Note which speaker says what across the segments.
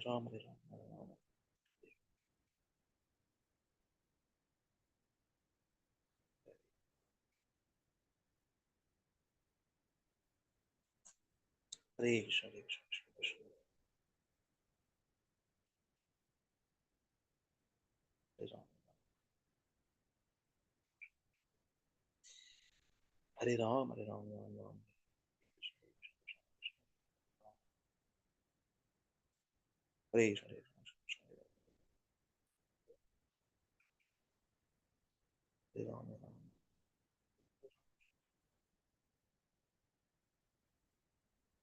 Speaker 1: Ram, Hare Ram, Hare Ram, Hare Krishna, Hare Krishna, Krishna Krishna, Hare Ram, Hare Ram, Hare Ram, Ram Ram, Krishna Krishna, Hare Krishna, Hare Krishna, Hare Ram, Hare Ram,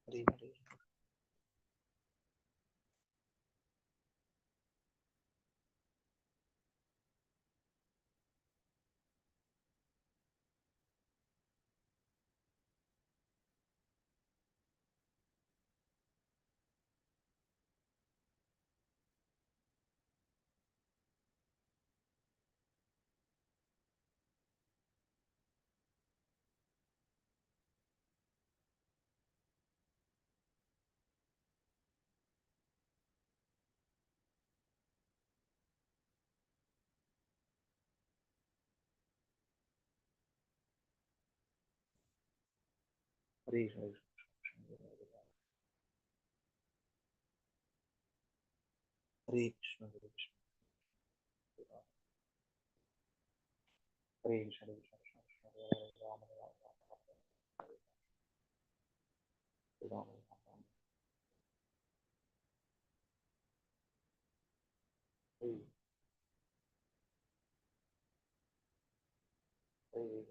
Speaker 1: Hare Hare, Hare Krishna, Hare Krishna, Hare Krishna, Hare Krishna, Hare Krishna, Hare Ram, Hare Ram, Hare Ram, Hare Hare,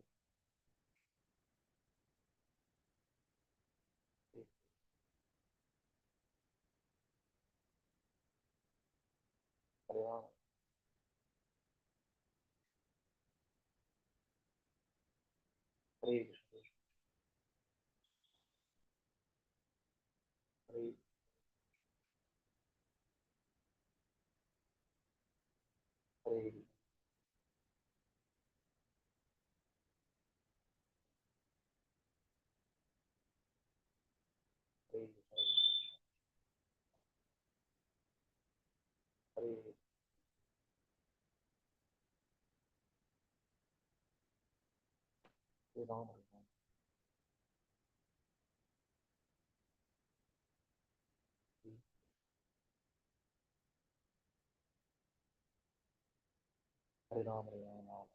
Speaker 1: Hare Ram, Hare Krishna, Hare Hare, Hare Hare, Hare Ram, Hare Ram, Hare Ram,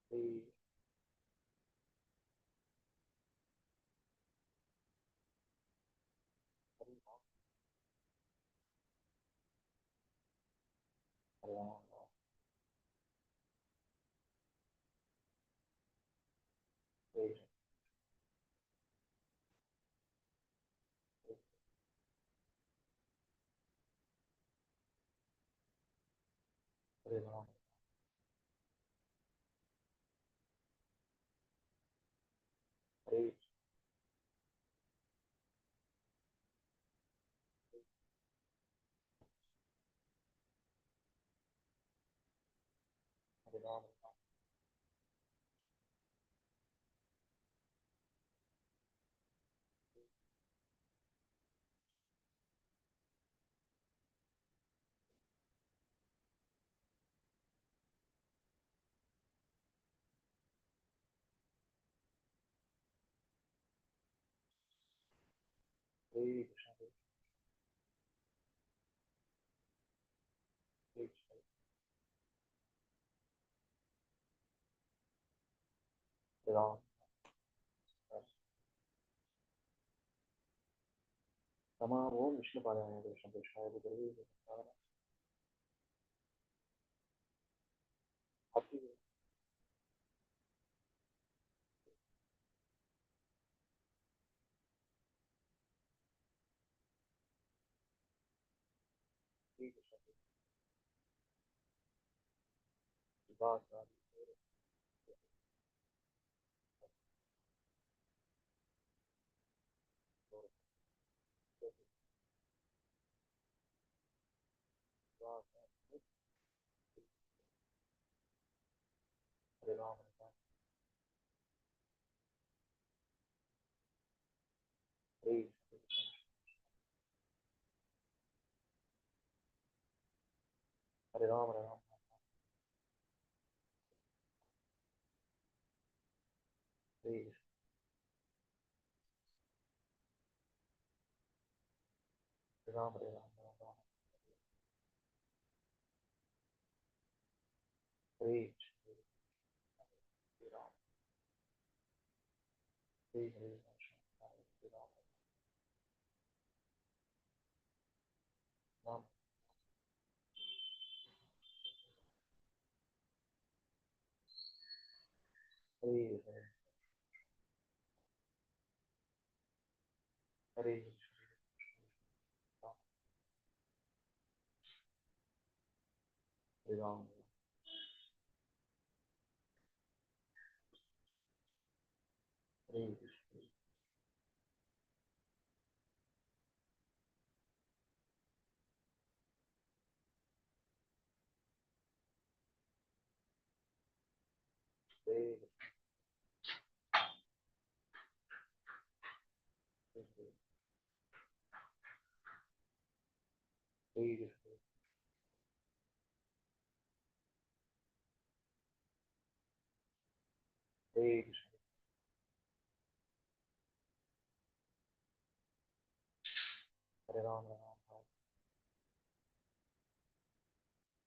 Speaker 1: Hare Hare Ram, Hare Hare Ram, Hare Hare Ram, Hare Krishna, Hare Krishna, Hare Ram, Rama Om Vishnu Padaya Krishna Krishna Hare Hare, Happy Krishna, Vivas, Hare Ram, Hare Ram, Hare Ram. Hare Ram, Hare Ram, Ram Ram. Hare Ram, Hare Ram, Hare Ram, Ram. Hare Hare Ram, Hare Ram. Hare Hare Hare Hare Hare Ram, Hare Ram. Hare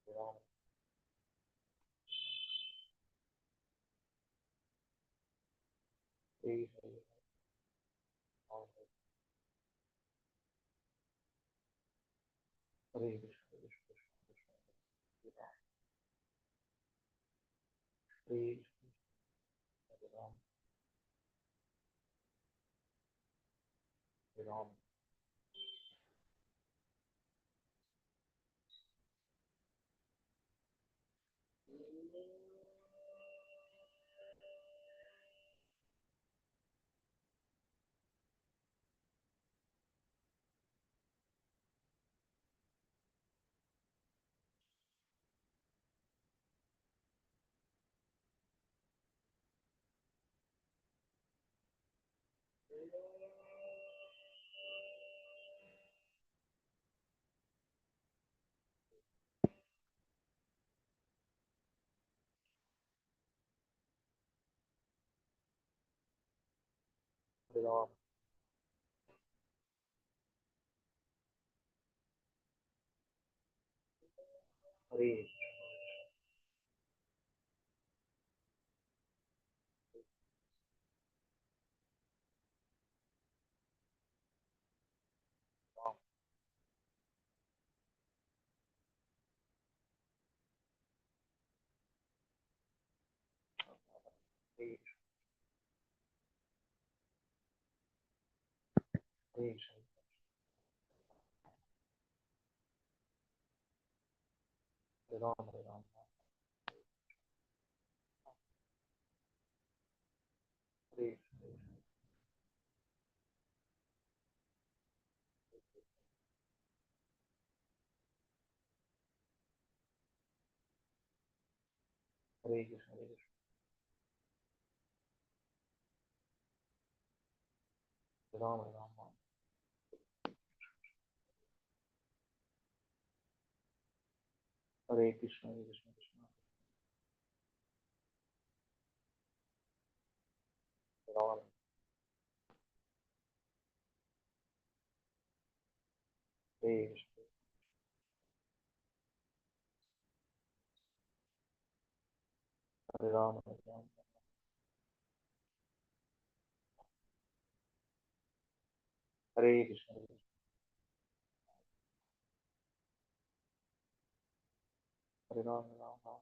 Speaker 1: Hare Ram. Hare Hare Ram. Hare Krishna, Krishna Krishna, Krishna Ram. Hare Hare Ram, Hare Ram. Hare Ram, Hare Ram, Hare Hare Hare Ram, Hare Ram. Hare Hare Krishna, Hare Ram, Hare Ram. Hare Krishna, Krishna Krishna, Hare Ram. Hare Krishna, Hare Ram, Hare Ram. Hare Krishna, Hare Ram, Hare Ram.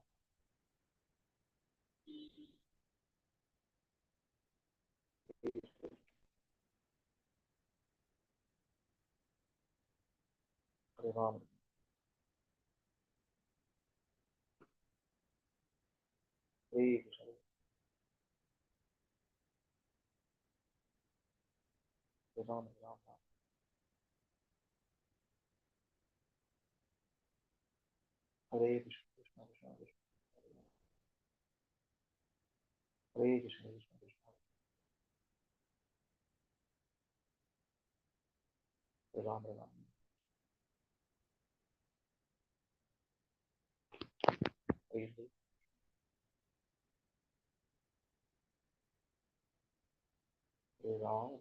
Speaker 1: Hare Ram, Hare Krishna, Hare Ram, Hare Ram. Hare Krishna, Krishna Krishna, Krishna. Hare Krishna, Krishna Krishna, Hare Ram, Hare Ram, Hare Hare, Hare Ram,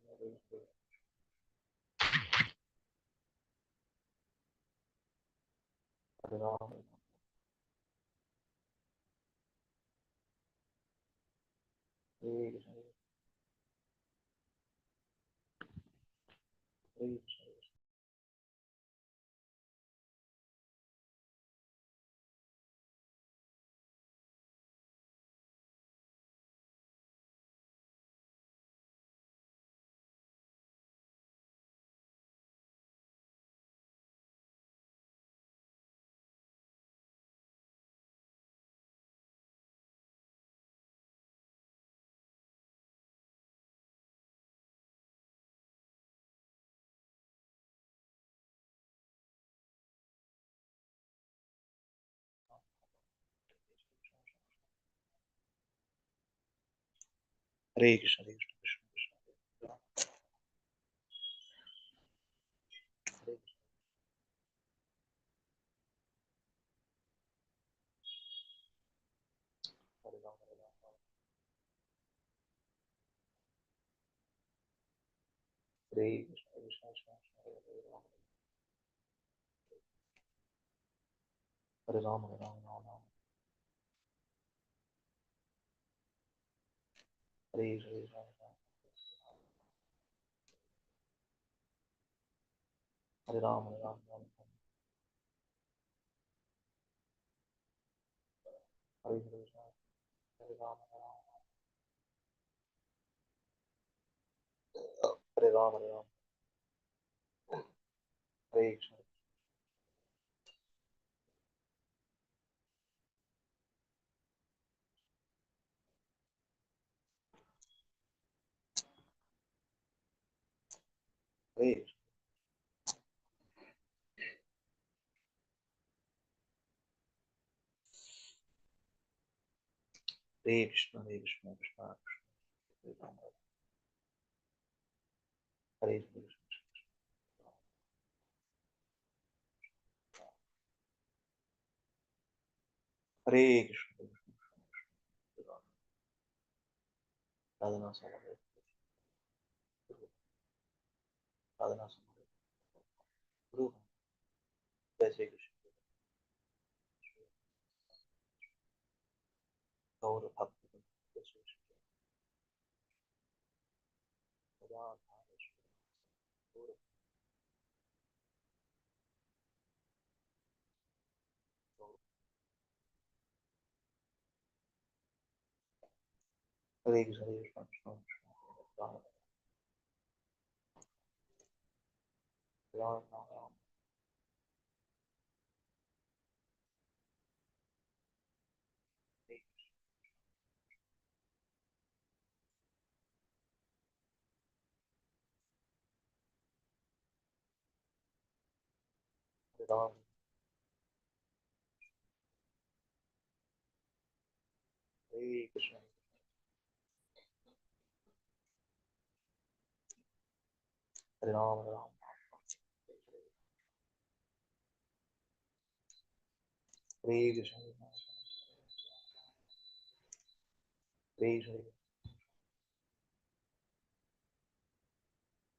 Speaker 1: Hare Hare, Hare Ram, Hare Krishna, Hare Krishna, Hare Krishna, Hare Krishna, Krishna Krishna, Hare Hare Ram, Hare Ram, Hare Krishna, Krishna Krishna, Hare Ram, Hare Ram, Hare Ram, Ram Ram, Hare Hare, Hare Ram, Hare Ram, Ram Ram, Hare Hare, Hare Ram, Hare Ram, Hare Ram, Hare Ram, Hare Krishna, Hare Krishna, Hare Krishna, Krishna Krishna, Hare Ram, Hare Hare, Hare Krishna, Hare Ram, Radhana Samare, Radhana Samare, Guru, Jai Shri Krishna, Gaur Bhakti, Jai Shri Krishna, Radha, Gaur, Gaur, Hare Krishna, Hare Krishna, Krishna Krishna, Ram, Ram Ram, Ram, Hare Ram, Hare Krishna, Hare Ram, Hare Ram, Hare Krishna, Hare Krishna,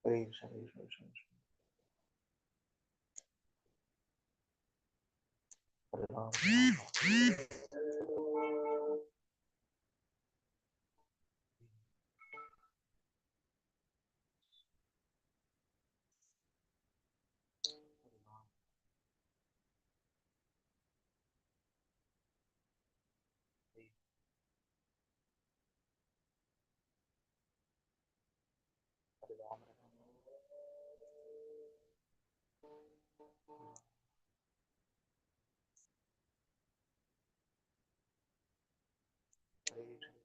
Speaker 1: Hare Krishna, Hare Krishna, Hare Ram, Hare Ram, Hare Krishna,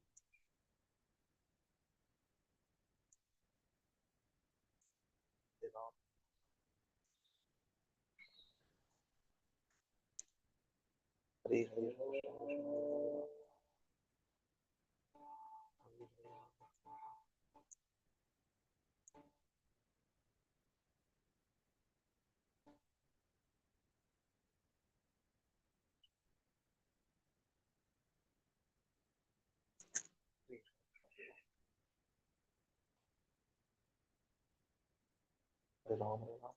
Speaker 1: Hare Ram, Hare Hare Hare Ram Hare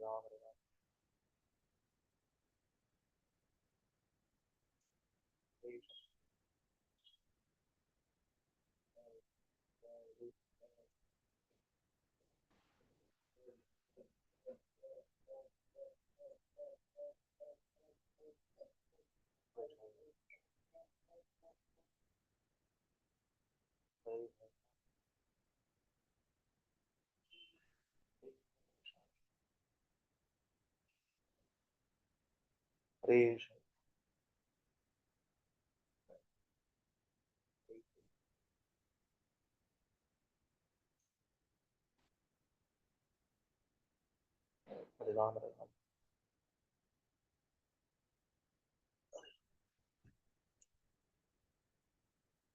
Speaker 1: Ram Ram Hare Ram Hare Hare Ram Hare Ram Hare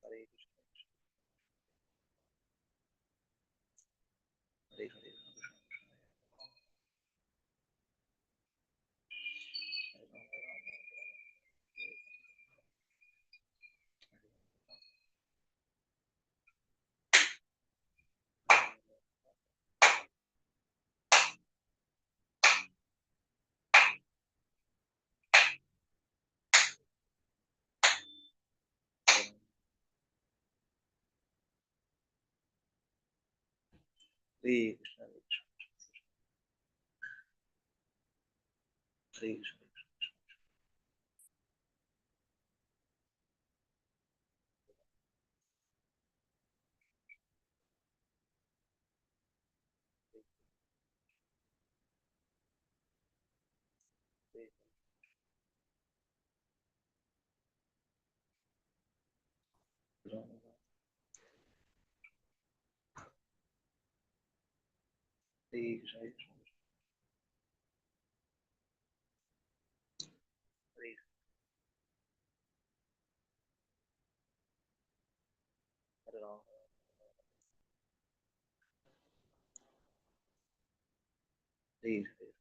Speaker 1: Hare Hare Hare Krishna Hare Krishna Ram Hare Krishna Hare Hare Ram Hare Hare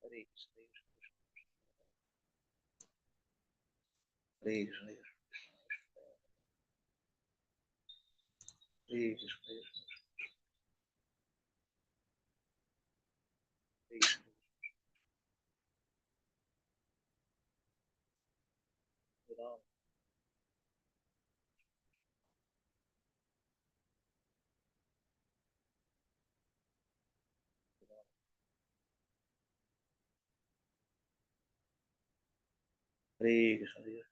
Speaker 1: Hare Krishna Hare Krishna Hare Krishna Hare Krishna Ram Hare Krishna Hare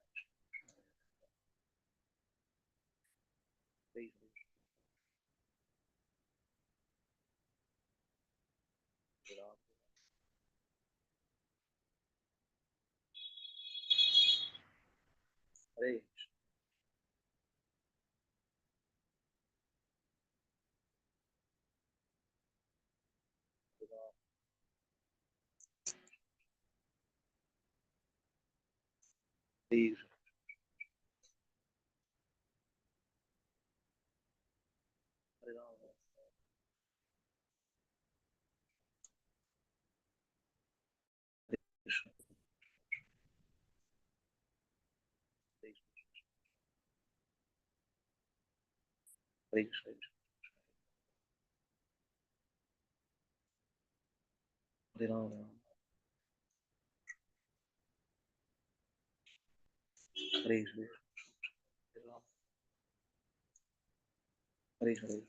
Speaker 1: Ram Hare Ram Hare Hare Ram Krishna Hare Hare Krishna Hare Ram Hare Hare Ram Hare Hare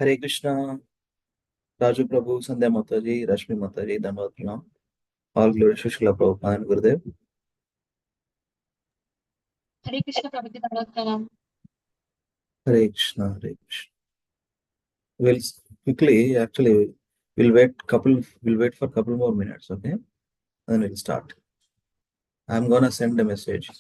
Speaker 2: हरे कृष्णा। राजू प्रभु, संध्या माता जी, रश्मि माता जी, धन्यवाद प्रणाम। All glory Shila Prabhupada and गुरुदेव।
Speaker 3: हरे कृष्ण प्रभु दंडवत प्रणाम।
Speaker 2: हरे कृष्णा, हरे Krishna. We'll quickly, actually, we'll wait for couple more minutes, okay? Then we'll start. I'm gonna send a message.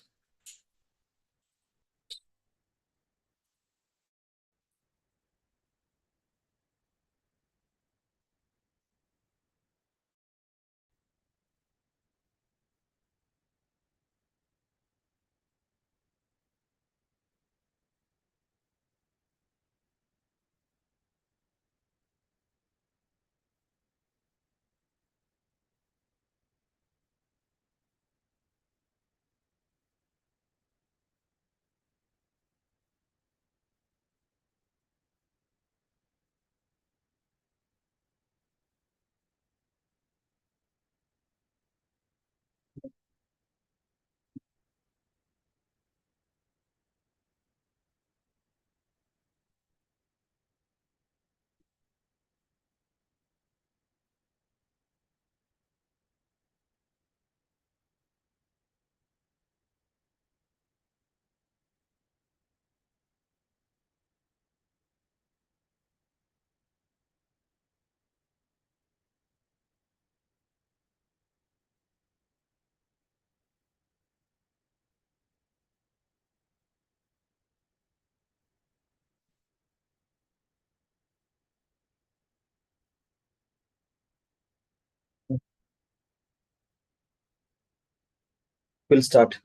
Speaker 2: We'll start.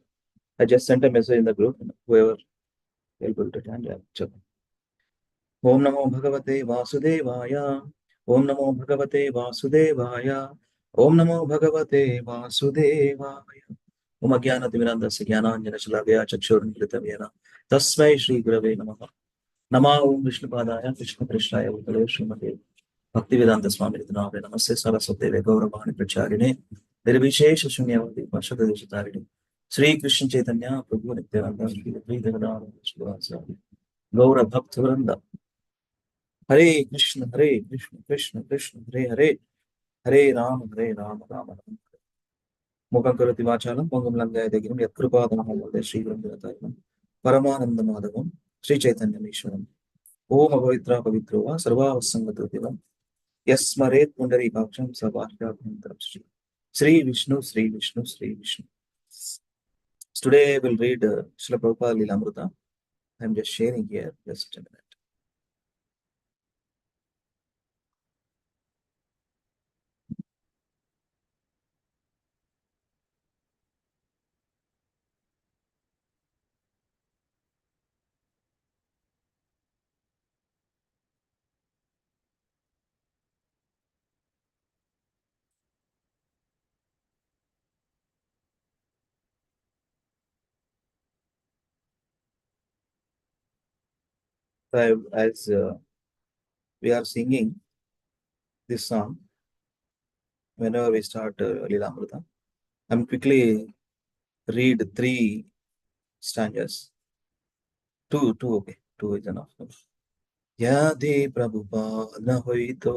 Speaker 2: I just sent a message in the group. Whoever able to attend, yeah. Chalo. ओम नमो भगवते वासुदेवाय। ओम नमो भगवते वासुदेवाय। ओम नमो भगवते वासुदेवाय। ओम अज्ञानतिमिरन्धस्य ज्ञानाञ्जनशलाकया चक्षुरुन्मिलितं येन तस्मै श्रीगुरवे नमः। नमः ओम विष्णुपादाय कृष्णकृष्णाय भूतले श्रीमते भक्तिवेदांत स्वामी नामे नमस्ते सरस्वती गौरवाणी प्रचारिणे निर्विशेष शून्यवादी पशुदेशतारिणे श्री कृष्ण चैतन्य प्रभु नित्यानंद श्री अद्वैत गदाधर श्रीवासादि गौर भक्त वृंद। हरे कृष्ण कृष्ण कृष्ण हरे हरे, हरे राम राम राम। मुखं करोति वाचालं पंगुं लङ्घयते गिरिं यत्कृपातमहं वन्दे श्रीगुरुं परमानंद माधवं श्री चैतन्यमीश्वरम्। ओम अपवित्र पवित्रो वा सर्वावसंगतो देव यस्मरेत् पुंडरीकाक्षं सभार्याभ्यन्तरं Shri Shri Vishnu Shri Vishnu Shri Vishnu. Today we'll read Srila Prabhupada Lilamrita. I'm just sharing here. Just a minute. As we are singing this song, whenever we start Lilamrita, I'm quickly read three stanzas. Two, okay. Two is enough. यदि प्रभुपाद न होइतो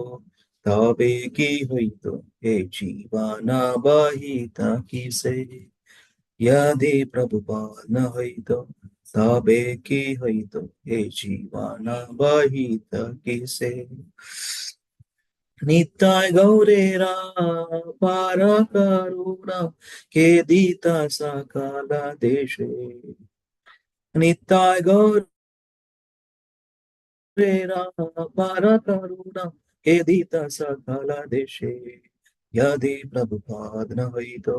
Speaker 2: तबे की होइतो हे जीवन बहित किसे। यदि प्रभुपाद न होइतो तबे की होइतो हे जीवन बहित किसे। नित्य गौरेरा पार करुणा के दीता सकल देशे। नित्य गौर करुणा हेदित सकल देशे। यदि प्रभुपाद न होइतो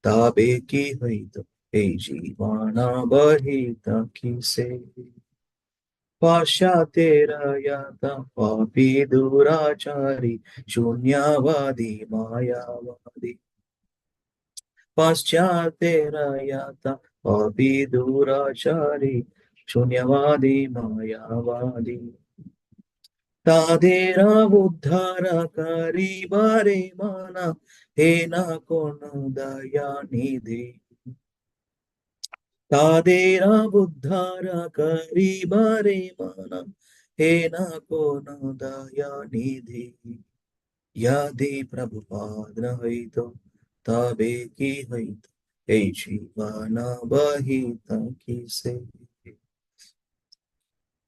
Speaker 2: तबे की होइतो हे जीवन बहित किसे। पाश्चात्येर यत पापी दुराचारी शून्यवादी मायावादी। पाश्चात्येर यत पापी दुराचारी शून्यवादी मायावादी। तादेरा उद्धार करिबारे माना हे ना कोनो दया निधि। तादेरा उद्धार करिबारे माना हे ना को न दया निधि यदि प्रभुपाद न हईतो तबे की हईतो এই জীবন বহিত কিসে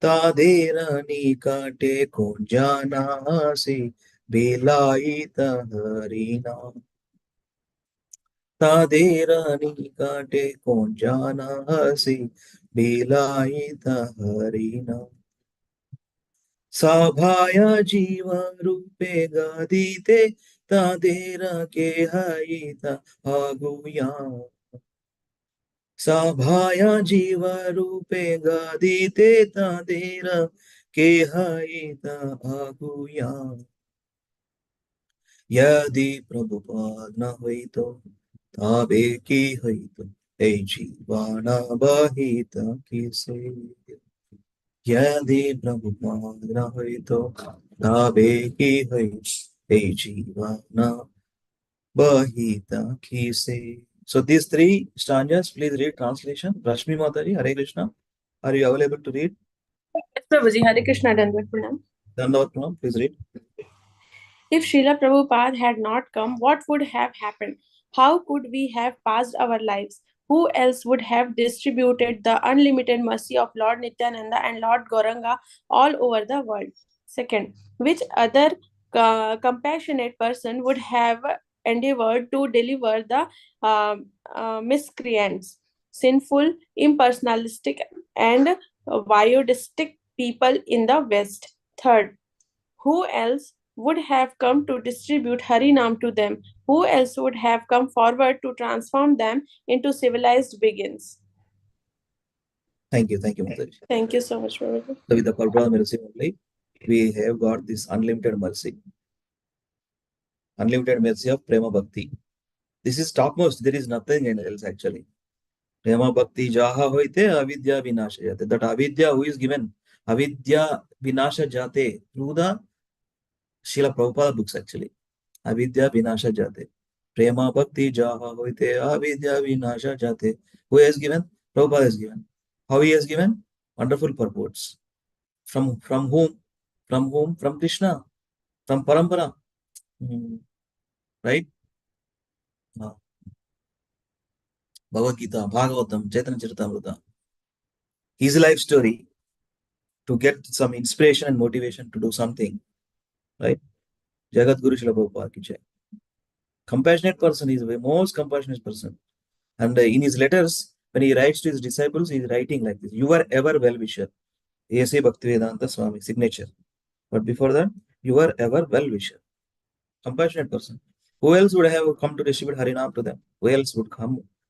Speaker 2: তাদের নিকটে কোন জানাসি বিলাইত হরিনাম তাদের নিকটে কোন জানাসি বিলাইত হরিনাম সভায় জীব রূপে গদিতে তাদের কে হইত আগুয়া সভায় জীব রূপে গদিতে তাদের কে হইত আগুয়া यदि प्रभुपाद न হইত তবে কি হইত এই জীবন বহিত কিসে यदि प्रभुपाद न হইত তবে কি হইত এই জীবন বহিত কিসে. So these three stanzas, please read translation. Rashmi Mataji, Hare Krishna. Are you available to read?
Speaker 4: Yes, Prabhuji. Hare Krishna, Dandavat Pranam.
Speaker 2: Dandavat Pranam, please read.
Speaker 4: If Srila Prabhupada had not come, what would have happened? How could we have passed our lives? Who else would have distributed the unlimited mercy of Lord Nityananda and Lord Gauranga all over the world? Second, which other compassionate person would have endeavored to deliver the miscreants, sinful, impersonalistic, and voyeuristic people in the West? Third, who else would have come to distribute Harinam to them? Who else would have come forward to transform them into civilized beings?
Speaker 2: Thank you, Mataji.
Speaker 4: Thank you so much, Prabhuji.
Speaker 2: So with the Prabhupada mercy only, we have got this unlimited mercy of Prema Bhakti. This is topmost. There is nothing else actually. Prema Bhakti jaha hoite avidya vinasha jate. That avidya who is given avidya vinasha jate through the Srila Prabhupada books actually. Avidya vinasha jate. Prema Bhakti jaha hoite avidya vinasha jate. Who has given? Prabhupada has given. How he has given? Wonderful purports. From whom? From whom? From Krishna. From Parampara. Right? Bhagavad Gita, Bhagavatam, Chaitanya Charitamrita. His life story to get some inspiration and motivation to do something. Right? Jagat Guru Srila Prabhupada ki jai. Compassionate person, he is the most compassionate person. And in his letters, when he writes to his disciples, he is writing like this: you are ever well-wisher. A.C. Bhaktivedanta Swami, signature. But before that, you are ever well-wisher. Compassionate person. Who else would have come to distribute Harinam to them? Who else would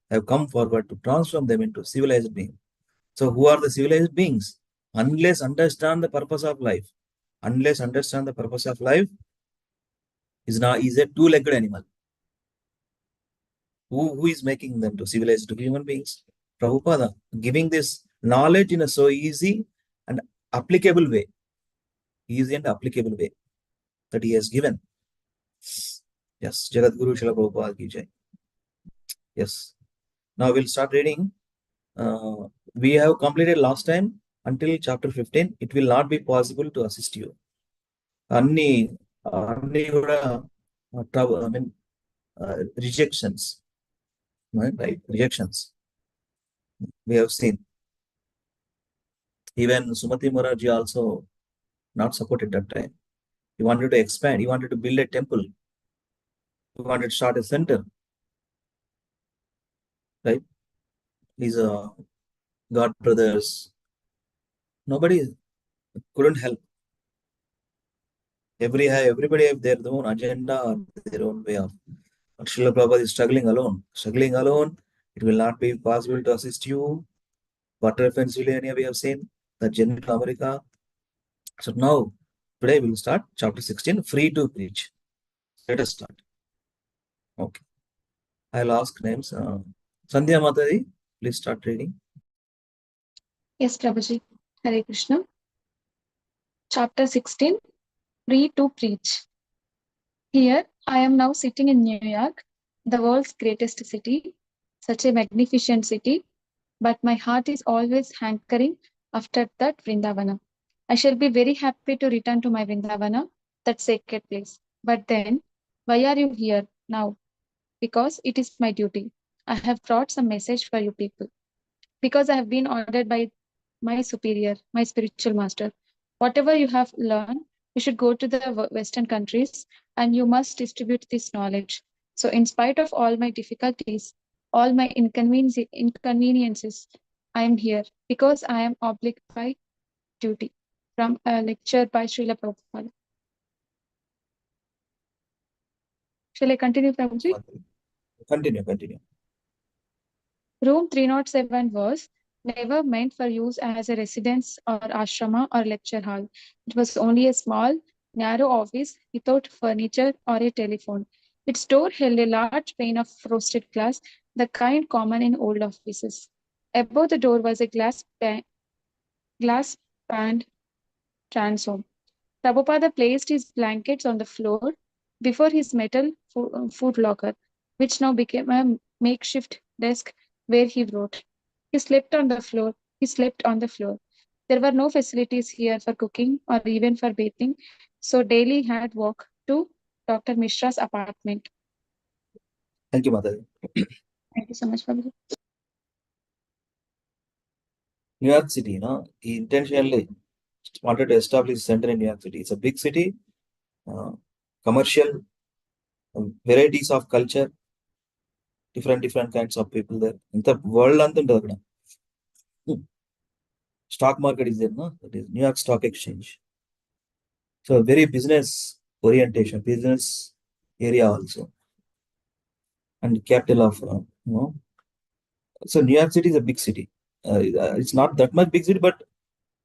Speaker 2: have come forward to transform them into civilized beings? So who are the civilized beings? Unless understand the purpose of life. Unless understand the purpose of life, is a two-legged animal. Who is making them to civilized human beings? Prabhupada, giving this knowledge in a so easy and applicable way. Easy and applicable way that he has given. Yes, Jagat Guru Srila Prabhupada ki jai. Yes. Now we'll start reading. We have completed last time until chapter 15. It will not be possible to assist you. Anni kuda trouble, rejections. Right? Rejections. We have seen. Even Sumati Maraji also not supported that time. He wanted to expand. He wanted to build a temple. He wanted to start a center. Right? His God brothers. Nobody couldn't help. Everybody have their own agenda, their own way of. But Srila Prabhupada is struggling alone. Struggling alone, it will not be possible to assist you. Water Pennsylvania, we have seen the journey to America. So now, today we will start chapter 16, free to preach. Let us start. Okay. I'll ask names. Sandhya Mataji, please start reading.
Speaker 3: Yes, Prabhuji. Hare Krishna. Chapter 16, Free to Preach. Here, I am now sitting in New York, the world's greatest city, such a magnificent city, but my heart is always hankering after that Vrindavana. I shall be very happy to return to my Vrindavana, that sacred place. But then, why are you here now? Because it is my duty. I have brought some message for you people. Because I have been ordered by my superior, my spiritual master. Whatever you have learned, you should go to the Western countries and you must distribute this knowledge. So, in spite of all my difficulties, all my inconveniences, I am here because I am obliged by duty. From a lecture by Srila Prabhupada. Shall I continue, Prabhuji?
Speaker 2: Continue.
Speaker 3: Room 307 was never meant for use as a residence or ashrama or lecture hall. It was only a small, narrow office without furniture or a telephone. Its door held a large pane of frosted glass, the kind common in old offices. Above the door was a glass paned transom. Prabhupada placed his blankets on the floor before his metal food locker, which now became a makeshift desk where he wrote. He slept on the floor. He slept on the floor. There were no facilities here for cooking or even for bathing, so daily he had walk to Dr. Mishra's apartment.
Speaker 2: Thank you, Mataji.
Speaker 3: Thank you so much, Prabhuji.
Speaker 2: New York City, he intentionally wanted to establish a center in New York City. It's a big city, commercial, varieties of culture, different kinds of people there. In the world, stock market is there, that is New York Stock Exchange. So very business orientation, business area also, and capital of So New York City is a big city. It's not that much big city, but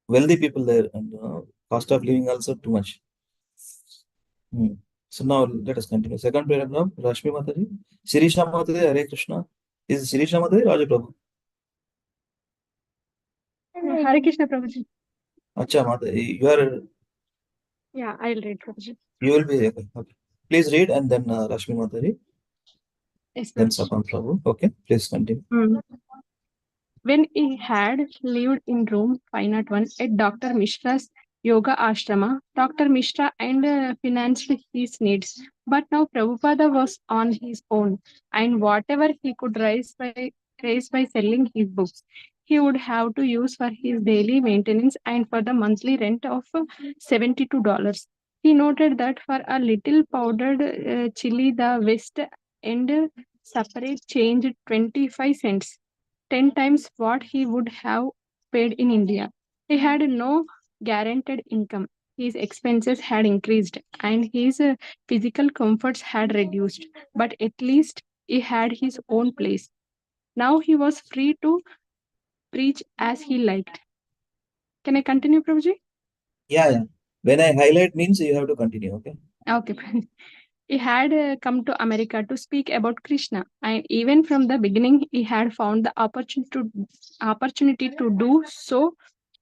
Speaker 2: wealthy people there, and cost of living also too much. So now let us continue. Second paragraph, Rashmi Mataji. Sirisha Mataji, Hare Krishna. Is Sirisha Mataji Raja Prabhu?
Speaker 5: Hare Krishna, Prabhuji.
Speaker 2: Acha Mataji, you are.
Speaker 5: Yeah, I'll read, Prabhuji.
Speaker 2: You will be okay. Please read and then Rashmi Mataji.
Speaker 5: Yes,
Speaker 2: Then
Speaker 5: Prabhuji.
Speaker 2: Sapan Prabhu. Okay, please continue.
Speaker 5: When he had lived in room 501 at Dr. Mishra's yoga ashrama, Dr. Mishra and financed his needs. But now Prabhupada was on his own, and whatever he could raise by selling his books, he would have to use for his daily maintenance and for the monthly rent of $72. He noted that for a little powdered chili, the West End separate changed 25 cents. 10 times what he would have paid in India. He had no guaranteed income. His expenses had increased and his physical comforts had reduced, but at least he had his own place. Now he was free to preach as he liked. Can I continue, Prabhuji?
Speaker 2: Yeah. When I highlight means you have to continue, okay?
Speaker 5: Okay. He had come to America to speak about Krishna, and even from the beginning, he had found the opportunity to do so,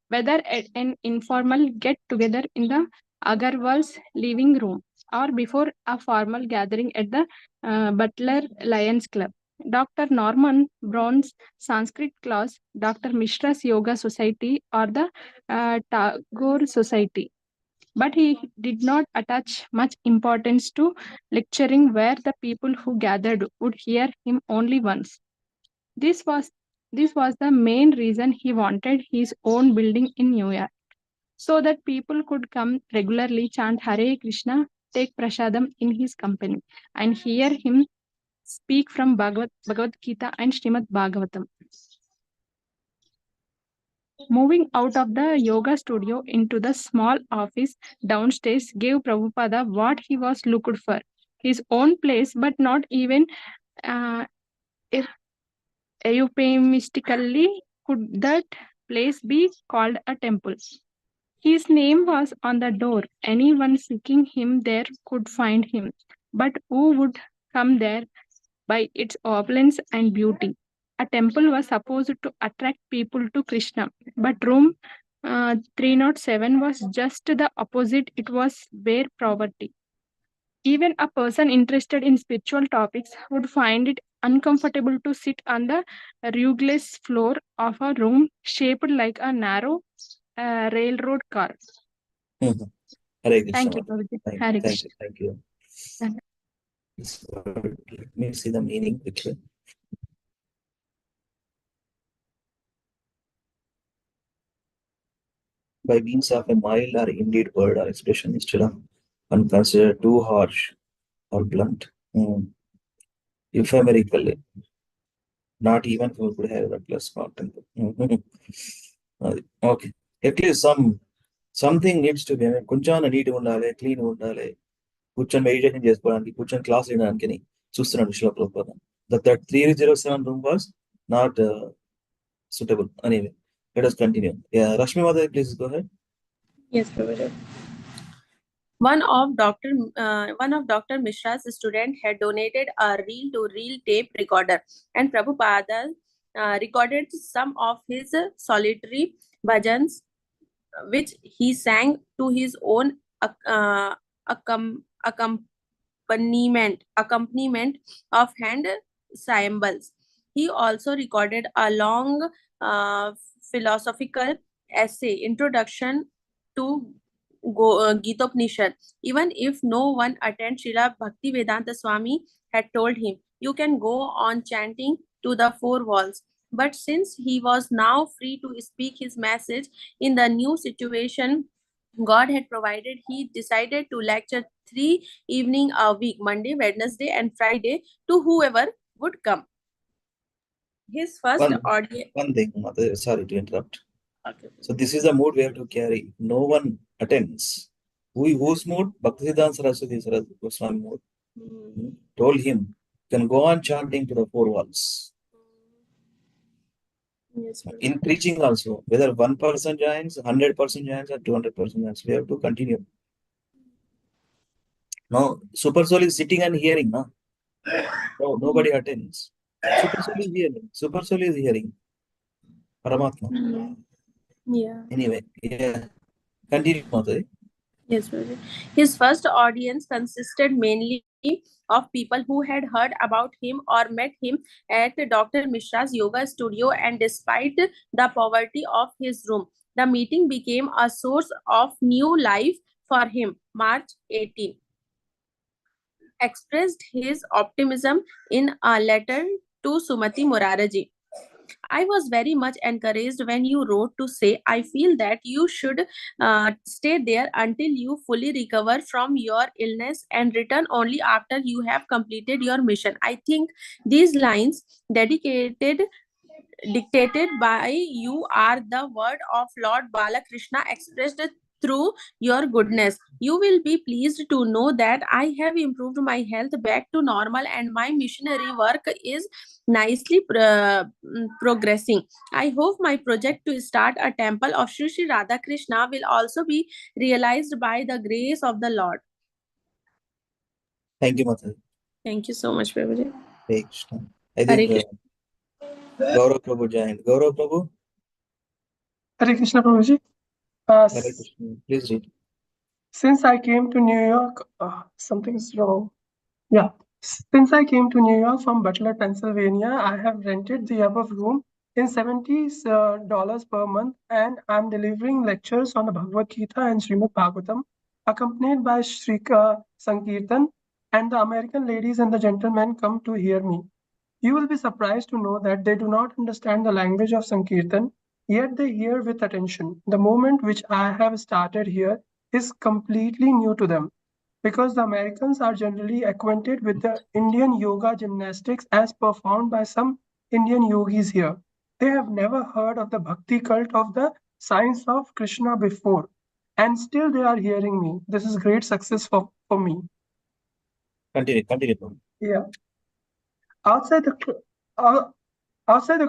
Speaker 5: whether at an informal get together in the Agarwal's living room or before a formal gathering at the Butler Lions Club. Dr. Norman Brown's Sanskrit class, Dr. Mishra's Yoga Society, or the Tagore Society. But he did not attach much importance to lecturing where the people who gathered would hear him only once. This was the main reason he wanted his own building in New York, so that people could come regularly, chant Hare Krishna, take prasadam in his company, and hear him speak from Bhagavad Gita and Srimad Bhagavatam. Moving out of the yoga studio into the small office downstairs gave Prabhupada what he was looked for, his own place, but not even euphemistically could that place be called a temple. His name was on the door. Anyone seeking him there could find him. But who would come there by its opulence and beauty? A temple was supposed to attract people to Krishna, but room 307 was just the opposite. It was bare poverty. Even a person interested in spiritual topics would find it uncomfortable to sit on the rugless floor of a room shaped like a narrow railroad car.
Speaker 2: Mhm. Hare Krishna.
Speaker 5: Thank you,
Speaker 2: Mother.
Speaker 5: Prabhuji.
Speaker 2: Thank
Speaker 5: Hare
Speaker 2: you. Thank
Speaker 5: Krishna.
Speaker 2: you. Thank you.
Speaker 5: Thank you.
Speaker 2: This word, let me see the meaning quickly. By means of a mild or indeed word or expression instead of one considered too harsh or blunt. Ephemerically. Not even who could have the plus content. Okay. At least something needs to be. కొంచెం neat ఉండాలి, clean ఉండాలి, కూర్చొని meditation చేసుకోవడానికి, కూర్చొని class వినడానికి చూస్తున్నాడు శిల Prabhupada. That 307 room was not suitable. Anyway, let us continue. Yeah, Rashmi Mother, please go ahead.
Speaker 4: Yes, Prabhuji. One of Dr. Mishra's student had donated a reel-to-reel tape recorder, and Prabhupada recorded some of his solitary bhajans, which he sang to his own accompaniment of hand cymbals. He also recorded a long philosophical essay, Introduction to Gita. Even if no one attended, Srila Bhaktivedanta Swami had told him, "You can go on chanting to the four walls." But since he was now free to speak his message in the new situation God had provided, he decided to lecture 3 evenings a week, Monday, Wednesday, and Friday, to whoever would come. His first audience.
Speaker 2: One thing, Mother, sorry to interrupt.
Speaker 4: Okay.
Speaker 2: So this is the mood we have to carry. No one attends. Whose mood? Bhaktisiddhanta Saraswati Goswami mood. Told him, you can go on chanting to the four walls.
Speaker 4: Yes,
Speaker 2: in preaching also, whether 1% joins, 100% joins, or 200% joins, we have to continue. No, super soul is sitting and hearing. No, nobody attends. Super soul is hearing. Super soul is hearing. Paramatma.
Speaker 4: Yeah.
Speaker 2: Anyway, yeah. Continue, Mother.
Speaker 4: Yes, Prabhuji. His first audience consisted mainly of people who had heard about him or met him at Dr. Mishra's yoga studio, and despite the poverty of his room, the meeting became a source of new life for him. March 18 expressed his optimism in a letter to Sumati Morarji. I was very much encouraged when you wrote to say, I feel that you should stay there until you fully recover from your illness and return only after you have completed your mission. I think these lines dictated by you are the word of Lord Balakrishna expressed through your goodness. You will be pleased to know that I have improved my health back to normal and my missionary work is nicely progressing. I hope my project to start a temple of Sri Sri Radha Krishna will also be realized by the grace of the Lord.
Speaker 2: Thank you, Mother.
Speaker 4: Thank you so much, Prabhuji.
Speaker 2: Hare Krishna. I think Gaurav Prabhu joined. Gaurav Prabhu.
Speaker 6: Hare Krishna, Prabhuji.
Speaker 2: Hare Krishna. Please read.
Speaker 6: Since I came to New York, something is wrong. Yeah. Since I came to New York from Butler, Pennsylvania, I have rented the above room in $70 per month, and I'm delivering lectures on the Bhagavad Gita and Srimad Bhagavatam, accompanied by Sri Sankirtan, and the American ladies and the gentlemen come to hear me. You will be surprised to know that they do not understand the language of Sankirtan, yet they hear with attention. The movement which I have started here is completely new to them, because the Americans are generally acquainted with the Indian yoga gymnastics as performed by some Indian yogis here. They have never heard of the bhakti cult of the science of Krishna before, and still they are hearing me. This is great success for me.
Speaker 2: Continue.
Speaker 6: Yeah. Outside the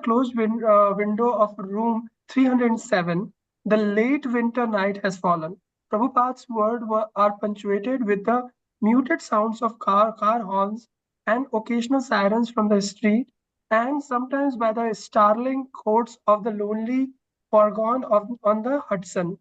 Speaker 6: closed window of room 307, the late winter night has fallen. Prabhupada's words are punctuated with the muted sounds of car horns and occasional sirens from the street, and sometimes by the startling chords of the lonely foregone on the Hudson.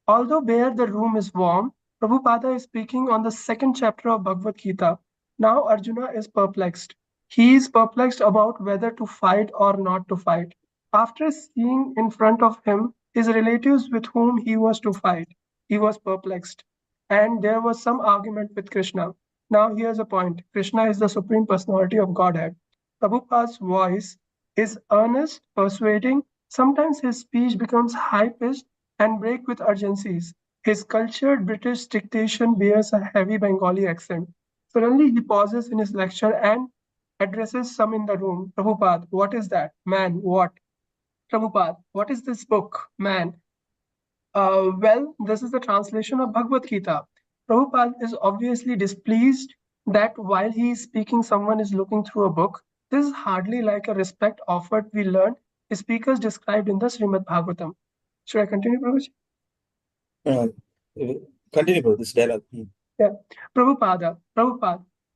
Speaker 6: Although bare the room is warm, Prabhupada is speaking on the second chapter of Bhagavad Gita. Now Arjuna is perplexed. He is perplexed about whether to fight or not to fight. After seeing in front of him his relatives with whom he was to fight. He was perplexed, and there was some argument with Krishna. Now here's a point. Krishna is the Supreme Personality of Godhead. Prabhupada's voice is earnest, persuading. Sometimes his speech becomes high-pitched and break with urgencies. His cultured British dictation bears a heavy Bengali accent. Suddenly he pauses in his lecture and addresses some in the room. Prabhupada, what is that? Man, what? Prabhupada, what is this book? Man. Well, this is the translation of Bhagavad Gita. Prabhupada is obviously displeased that while he is speaking, someone is looking through a book. This is hardly like a respect offered we learned speakers described in the Srimad Bhagavatam. Should I continue, Prabhuji?
Speaker 2: Continue, bro, this dialogue.
Speaker 6: Yeah. Prabhupada,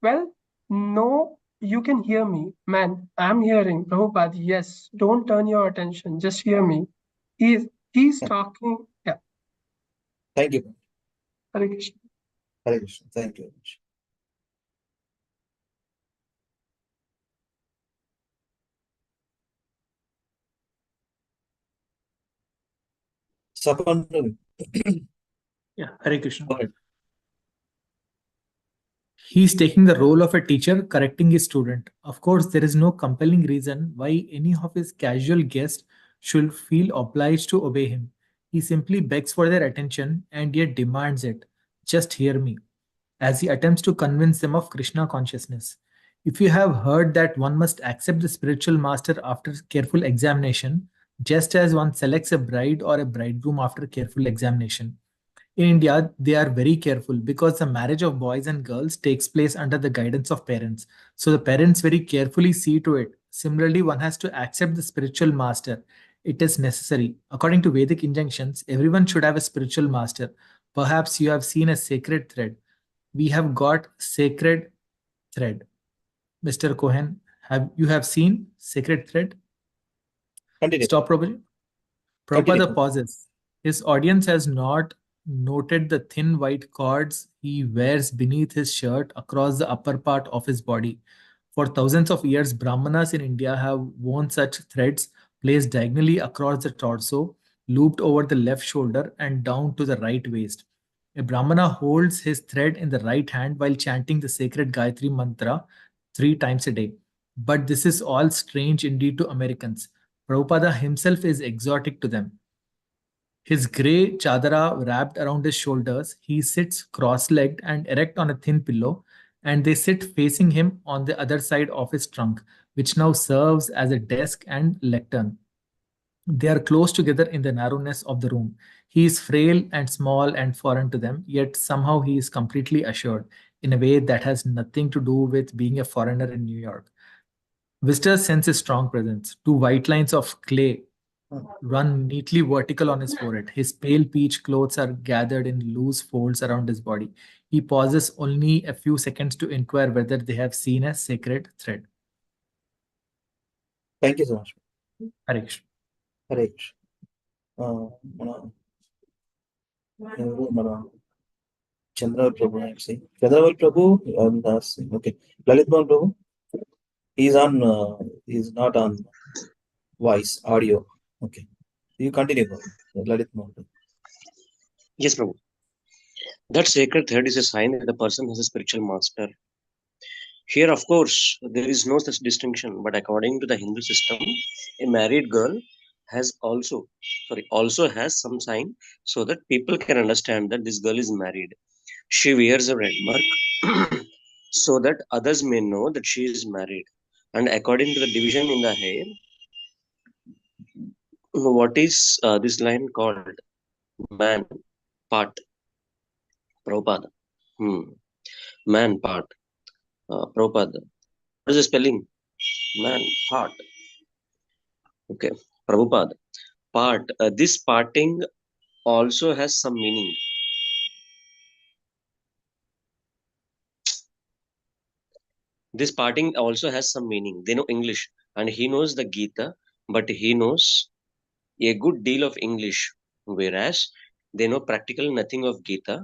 Speaker 6: well, no, you can hear me. Man, I'm hearing. Prabhupada, yes, don't turn your attention, just hear me. He's talking. Yeah.
Speaker 2: Thank you.
Speaker 6: Hare Krishna.
Speaker 2: Hare Krishna. Thank you very much. Sapan,
Speaker 7: Yeah, Hare Krishna.
Speaker 2: go ahead.
Speaker 7: He is taking the role of a teacher correcting his student. Of course, there is no compelling reason why any of his casual guests should feel obliged to obey him. He simply begs for their attention and yet demands it. Just hear me, as he attempts to convince them of Krishna consciousness. If you have heard that one must accept the spiritual master after careful examination, just as one selects a bride or a bridegroom after careful examination, in India, they are very careful because the marriage of boys and girls takes place under the guidance of parents. So the parents very carefully see to it. Similarly, one has to accept the spiritual master. It is necessary. According to Vedic injunctions, everyone should have a spiritual master. Perhaps you have seen a sacred thread. We have got sacred thread. Mr. Cohen, have seen sacred thread?
Speaker 2: Continue.
Speaker 7: Stop, Prabhuji.
Speaker 2: Continue.
Speaker 7: Prabhupada pauses. His audience has not noted the thin white cords he wears beneath his shirt across the upper part of his body. For thousands of years, Brahmanas in India have worn such threads placed diagonally across the torso, looped over the left shoulder, and down to the right waist. A Brahmana holds his thread in the right hand while chanting the sacred Gayatri mantra 3 times a day. But this is all strange indeed to Americans. Prabhupada himself is exotic to them. His grey chadara wrapped around his shoulders, he sits cross-legged and erect on a thin pillow, and they sit facing him on the other side of his trunk, which now serves as a desk and lectern. They are close together in the narrowness of the room. He is frail and small and foreign to them, yet somehow he is completely assured in a way that has nothing to do with being a foreigner in New York. Visitors sense his strong presence. 2 white lines of clay run neatly vertical on his forehead. His pale peach clothes are gathered in loose folds around his body. He pauses only a few seconds to inquire whether they have seen a sacred thread.
Speaker 2: Thank you so much.
Speaker 7: Hare Krishna.
Speaker 2: Hare Krishna. మన చంద్రవల్ ప్రభు actually. చంద్రవల్ Prabhu and okay. Lalit Mohan Prabhu, he's not on voice, audio. Okay. You continue, Lalit Mohan Prabhu.
Speaker 8: Yes, Prabhu. That sacred thread is a sign that the person has a spiritual master. Here, of course, there is no such distinction, but according to the Hindu system, a married girl also has some sign so that people can understand that this girl is married. She wears a red mark so that others may know that she is married. And according to the division in the hair, what is this line called? Man part. Prabhupada. Man part. Prabhupada. What is the spelling? Man part. Okay. Prabhupada. Part. This parting also has some meaning. This parting also has some meaning. They know English and he knows the Gita, but he knows a good deal of English, whereas they know practically nothing of Gita,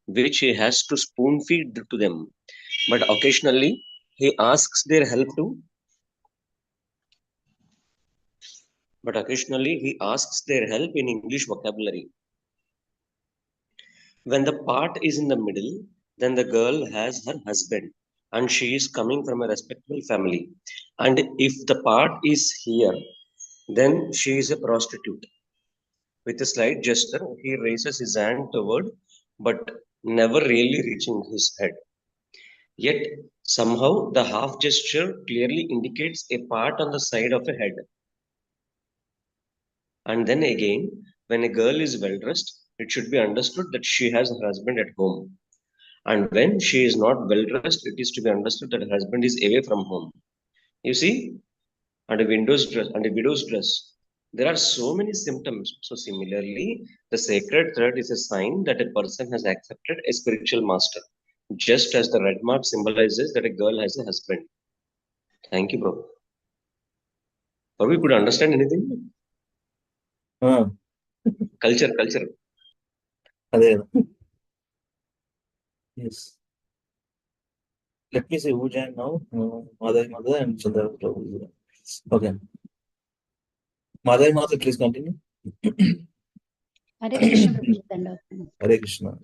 Speaker 8: which he has to spoon feed to them. But occasionally he asks their help to but occasionally he asks their help in English vocabulary. When the part is in the middle, then the girl has her husband and she is coming from a respectable family. And if the part is here, then she is a prostitute. With a slight gesture, he raises his hand toward, but never really reaching his head. Yet, somehow, the half gesture clearly indicates a part on the side of a head. And then again, when a girl is well dressed, it should be understood that she has her husband at home. And when she is not well dressed, it is to be understood that her husband is away from home. You see, and a widow's dress. There are so many symptoms. So similarly, the sacred thread is a sign that a person has accepted a spiritual master, just as the red mark symbolizes that a girl has a husband. Thank you, bro. Or we could understand anything? Culture.
Speaker 2: Yes. Let me see who joined now. Mother and Chandra Prabhu. Okay. Mother, please continue.
Speaker 9: Hare Krishna, Prabhuji, Dandavat.
Speaker 2: Hare Krishna.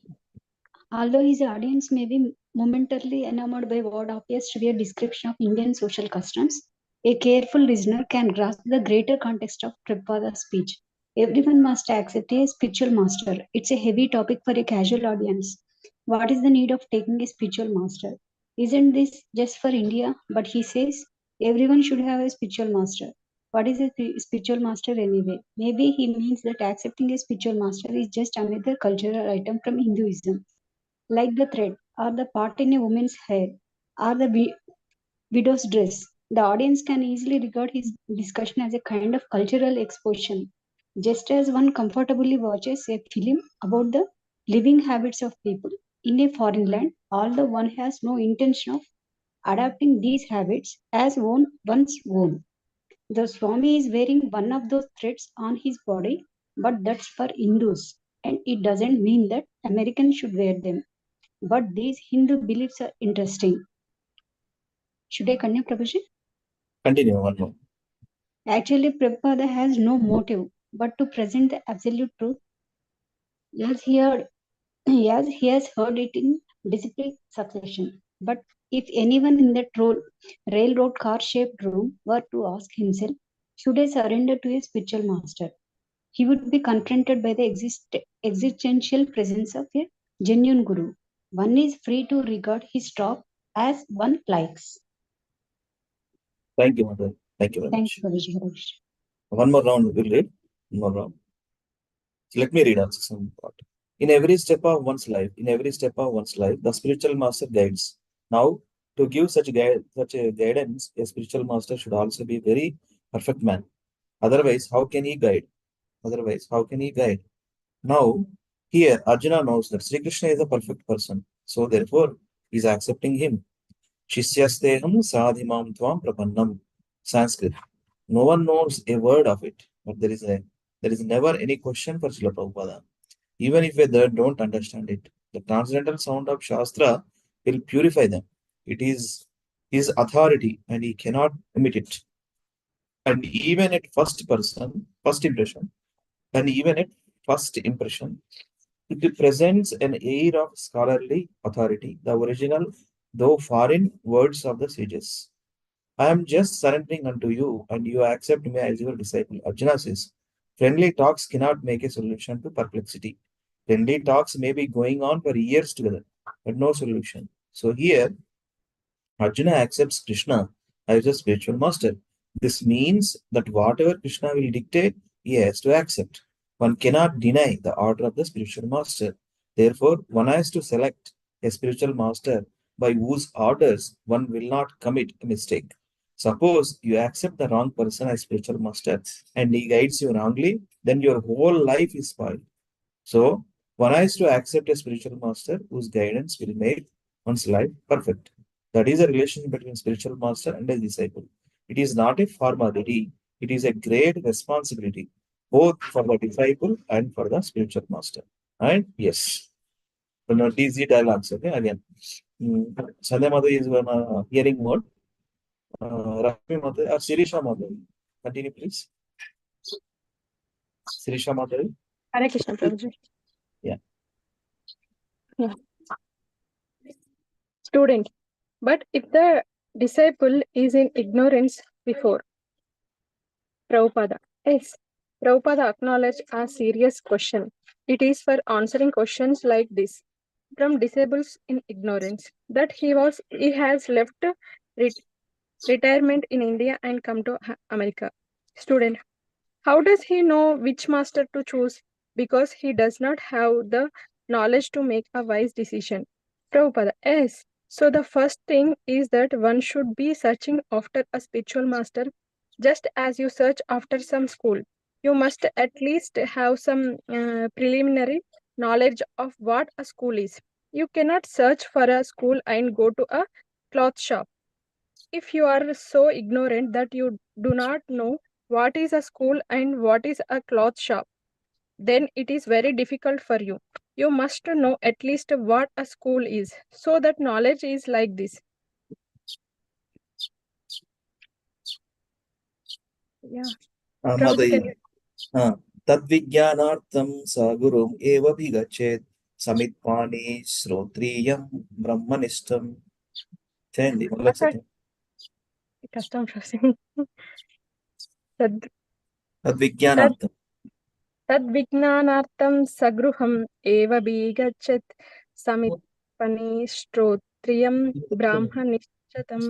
Speaker 9: Although his audience may be momentarily enamored by what appears to be a description of Indian social customs, a careful listener can grasp the greater context of Prabhupada's speech. Everyone must accept a spiritual master. It's a heavy topic for a casual audience. What is the need of taking a spiritual master? Isn't this just for India? But he says everyone should have a spiritual master. What is a spiritual master anyway? Maybe he means that accepting a spiritual master is just another cultural item from Hinduism, like the thread or the part in a woman's hair or the widow's dress. The audience can easily regard his discussion as a kind of cultural exposition, just as one comfortably watches a film about the living habits of people in a foreign land, although one has no intention of adapting these habits as one's own. The Swami is wearing one of those threads on his body, but that's for Hindus, and it doesn't mean that Americans should wear them. But these Hindu beliefs are interesting. Should I continue, Prabhuji?
Speaker 2: Continue one more.
Speaker 9: Actually, Prabhupada has no motive but to present the absolute truth as he has heard it in disciplic succession. But if anyone in that railroad car-shaped room were to ask himself, should I surrender to a spiritual master? He would be confronted by the existential presence of a genuine guru. One is free to regard his talk as one likes.
Speaker 2: Thank you, Mother. Thank you very
Speaker 9: Thank
Speaker 2: much.
Speaker 9: you, Prabhuji.
Speaker 2: One more round, we'll read. One more round. So let me read also some part. In every step of one's life, the spiritual master guides. Now, to give such a guidance, a spiritual master should also be very perfect man. Otherwise, how can he guide? Now, here Arjuna knows that Sri Krishna is a perfect person. So therefore, he is accepting him. Shishyasteham sadhimam tvam prapannam. Sanskrit. No one knows a word of it, but there is never any question for Srila Prabhupada. Even if they don't understand it, the transcendental sound of Shastra will purify them. It is his authority and he cannot omit it. And even at first impression, it presents an air of scholarly authority, the original, though foreign words of the sages. I am just surrendering unto you, and you accept me as your disciple. Arjuna says, friendly talks cannot make a solution to perplexity. Friendly talks may be going on for years together, but no solution. So here, Arjuna accepts Krishna as a spiritual master. This means that whatever Krishna will dictate, he has to accept. One cannot deny the order of the spiritual master. Therefore, one has to select a spiritual master by whose orders one will not commit a mistake. Suppose you accept the wrong person as spiritual master and he guides you wrongly, then your whole life is spoiled. So, one has to accept a spiritual master whose guidance will make one's life perfect. That is a relation between spiritual master and a disciple. It is not a formality, it is a great responsibility, both for the disciple and for the spiritual master. And yes, so now these dialogues, okay, again. Sandhya Mother is on hearing mode. Rashmi Mother or Sirisha Mother. Continue, please. Sirisha Mataji?
Speaker 5: Hare Krishna, Prabhuji.
Speaker 2: Yeah.
Speaker 5: Yeah. Student, but if the disciple is in ignorance before, Prabhupada. Yes, Prabhupada acknowledged a serious question. It is for answering questions like this from disables in ignorance that he has left retirement in India and come to America. Student, how does he know which master to choose? Because he does not have the knowledge to make a wise decision. Prabhupada, yes. So the first thing is that one should be searching after a spiritual master, just as you search after some school. You must at least have some preliminary knowledge of what a school is. You cannot search for a school and go to a cloth shop. If you are so ignorant that you do not know what is a school and what is a cloth shop, then it is very difficult for you. You must know at least what a school is. So that knowledge is like this. Yeah. Prabhuji, can you...
Speaker 2: तद्विज्ञानार्थं स गुरुम् एव भिगच्छेत् समित्पाणि श्रोत्रियं ब्रह्मनिष्ठं చేయండి మొదలొకసారి
Speaker 5: కష్టం ప్రశ్న.
Speaker 2: తద్విజ్ఞానార్థం
Speaker 5: తద్విజ్ఞానార్థం సగృహం ఏవ బీగచ్చత్ సమిత్పని శ్రోత్రియం బ్రాహ్మనిశ్చతం.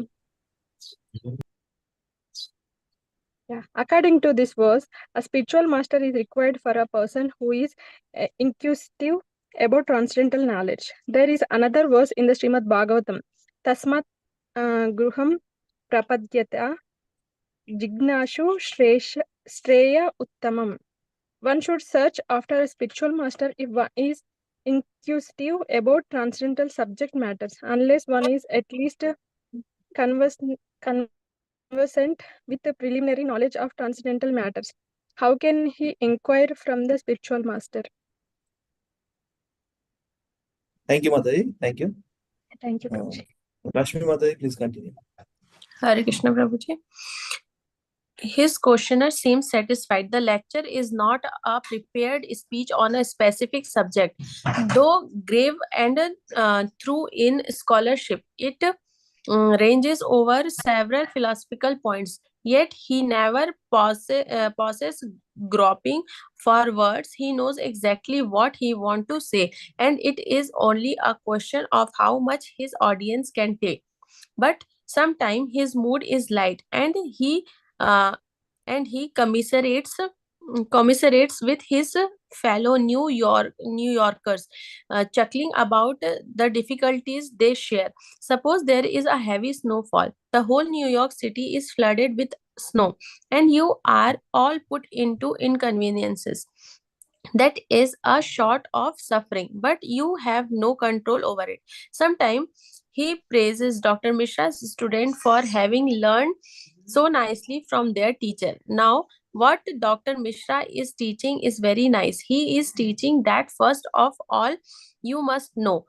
Speaker 5: Yeah. According to this verse, a spiritual master is required for a person who is inquisitive about transcendental knowledge. There is another verse in the Srimad Bhagavatam. Tasmat gruham prapadyata jignashu shreya uttamam. One should search after a spiritual master if one is inquisitive about transcendental subject matters, unless one is at least conversant with the preliminary knowledge of transcendental matters. How can he inquire from the spiritual master?
Speaker 2: Thank you, Mataji. Thank you.
Speaker 5: Thank you, Prabhuji.
Speaker 2: Rashmi Mataji, please continue.
Speaker 4: Hare Krishna, Prabhuji. His questioner seems satisfied. The lecture is not a prepared speech on a specific subject. Though grave and true in scholarship, it ranges over several philosophical points. Yet he never pauses groping for words. He knows exactly what he wants to say, and it is only a question of how much his audience can take. But sometimes his mood is light, uh, and he commiserates with his fellow New Yorkers, chuckling about the difficulties they share. Suppose there is a heavy snowfall. The whole New York City is flooded with snow, and you are all put into inconveniences. That is a sort of suffering, but you have no control over it. Sometimes he praises Dr. Mishra's student for having learned so nicely from their teacher. Now, what Dr. Mishra is teaching is very nice. He is teaching that first of all, you must know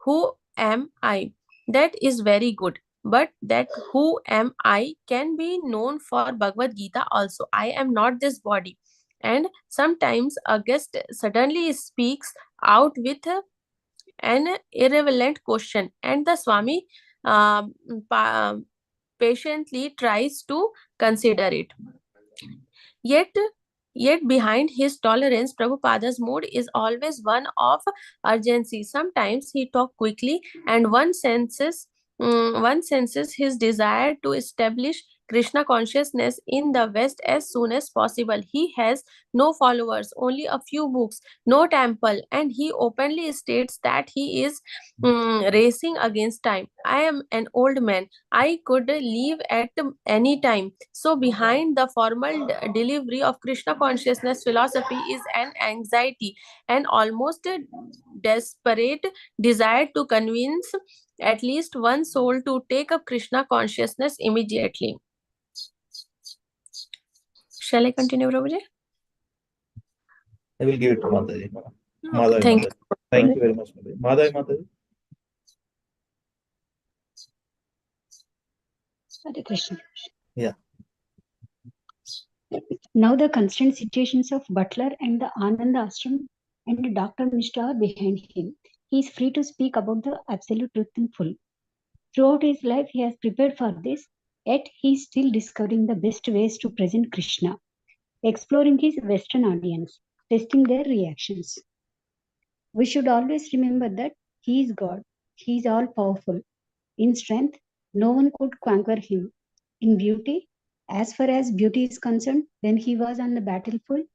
Speaker 4: who am I. That is very good. But that who am I can be known for Bhagavad Gita also. I am not this body. And sometimes a guest suddenly speaks out with an irrelevant question, and the Swami patiently tries to consider it. Yet, behind his tolerance, Prabhupada's mood is always one of urgency. Sometimes he talks quickly, and one senses his desire to establish Krishna consciousness in the West as soon as possible. He has no followers, only a few books, no temple, and he openly states that he is racing against time. I am an old man. I could leave at any time. So, behind the formal delivery of Krishna consciousness philosophy is an anxiety and almost a desperate desire to convince at least one soul to take up Krishna consciousness immediately. Shall I continue, Prabhuji?
Speaker 2: I will give it to Mataji.
Speaker 4: Okay, thank you.
Speaker 2: Thank you very much, Mataji. Mataji.
Speaker 9: Hare Krishna.
Speaker 2: Yeah.
Speaker 9: Now the constant situations of Butler and the Ananda Ashram and Dr. Mishra are behind him. He is free to speak about the absolute truth in full. Throughout his life, he has prepared for this, yet he is still discovering the best ways to present Krishna, exploring his Western audience, testing their reactions. We should always remember that he is God, he is all powerful. In strength, no one could conquer him. In beauty, as far as beauty is concerned, when he was on the battlefield,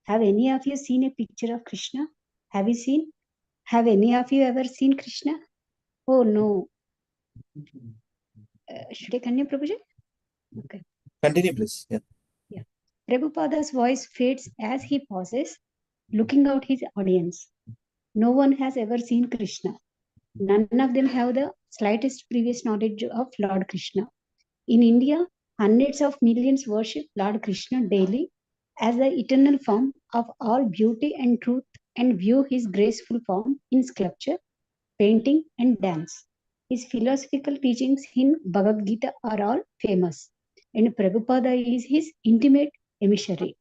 Speaker 9: have any of you seen a picture of Krishna? Have you seen? Have any of you ever seen Krishna? Oh no. Should I continue, Prabhuji? Okay.
Speaker 2: Continue, please. Yeah.
Speaker 9: Yeah. Prabhupada's voice fades as he pauses, looking out his audience. No one has ever seen Krishna. None of them have the slightest previous knowledge of Lord Krishna. In India, hundreds of millions worship Lord Krishna daily as the eternal form of all beauty and truth and view his graceful form in sculpture, painting, and dance. His philosophical teachings in Bhagavad Gita are all famous, and Prabhupada is his intimate emissary.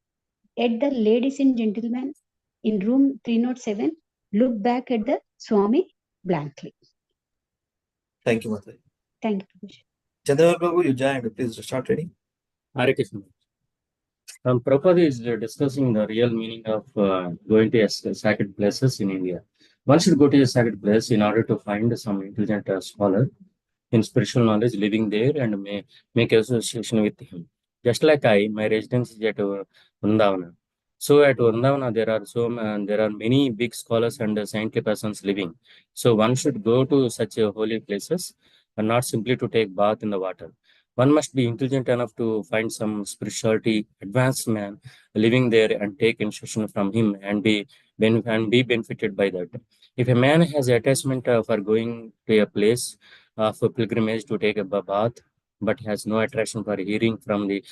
Speaker 9: Yet the ladies and gentlemen in room 307 look back at the Swami blankly.
Speaker 2: Thank you, Mataji.
Speaker 9: Thank you, Prabhuji.
Speaker 2: Chandravar Prabhu, you joined. Please start reading.
Speaker 10: Hare Krishna. Prabhupada is discussing the real meaning of going to sacred places in India. One should go to a sacred place in order to find some intelligent scholar in spiritual knowledge living there and may make association with him. Just like my residence is at Vrindavana. So at Vrindavana, there are many big scholars and saintly persons living. So one should go to such holy places and not simply to take bath in the water. One must be intelligent enough to find some spirituality, advanced man living there and take instruction from him and be benefited by that. If a man has attachment for going to a place of a pilgrimage to take a bath, but has no attraction for hearing from the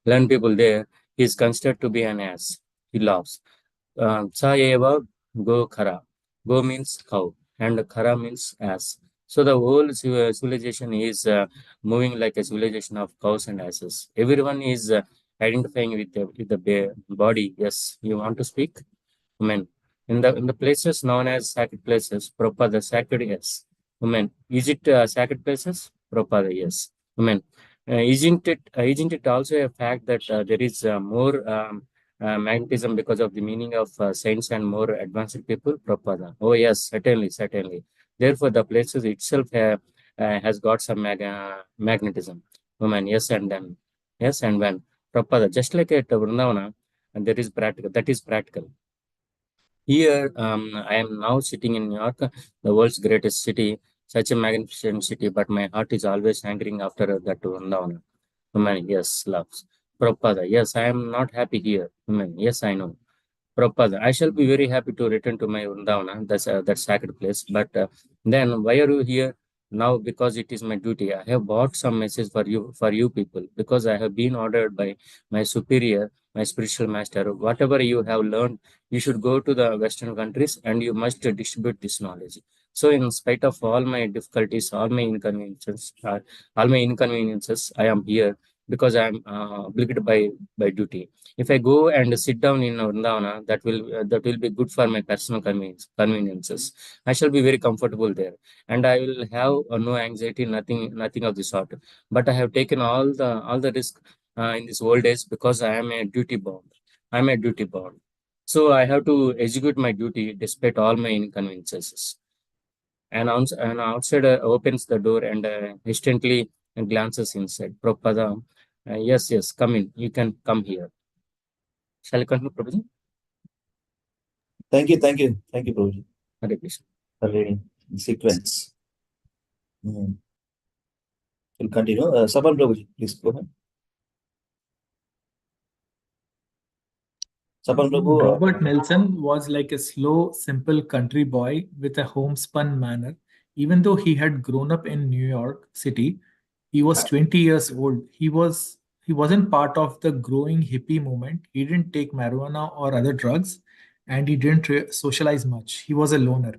Speaker 10: learned people there, he is considered to be an ass. He laughs. Sa eva go khara. Go means cow, and khara means ass. So the whole civilization is moving like a civilization of cows and asses. Everyone is identifying with the body. Yes, you want to speak? Women. In the places known as sacred places, Prabhupada sacred, yes. Women. Is it sacred places? Prabhupada, yes. Women. Isn't it also a fact that there is more magnetism because of the meaning of saints and more advanced people? Prabhupada. Oh yes, certainly. Therefore, the places itself has got some magnetism. Women, yes, and then, yes, and when. Prabhupada, just like at Vrindavana, and that is practical. Here, I am now sitting in New York, the world's greatest city, such a magnificent city, but my heart is always hankering after that Vrindavana. Women, yes, loves. Prabhupada, yes, I am not happy here. Women, yes, I know. Prabhupada, I shall be very happy to return to my Vrindavana, that sacred place. But then, why are you here now? Because it is my duty. I have brought some message for you people, because I have been ordered by my superior, my spiritual master. Whatever you have learned, you should go to the Western countries and you must distribute this knowledge. So, in spite of all my difficulties, all my inconveniences, I am here because I am obliged by duty. If I go and sit down in Vrindavana, that will be good for my personal conveniences. I shall be very comfortable there, and I will have no anxiety, nothing of the sort. But I have taken all the risk in this old age because I am a duty bound. I am a duty bound, so I have to execute my duty despite all my inconveniences. And outside opens the door and instantly glances inside. Prabhupada, yes, come in. You can come here. Shall I continue, Prabhuji?
Speaker 2: Thank you, Prabhuji,
Speaker 10: Hare Krishna.
Speaker 2: for reading in sequence. We'll continue. Saban Prabhuji, please go ahead. Saban Prabhu.
Speaker 7: Robert Nelson was like a slow, simple country boy with a homespun manner. Even though he had grown up in New York City, he was 20 years old. He wasn't part of the growing hippie movement. He didn't take marijuana or other drugs, and he didn't socialize much. He was a loner.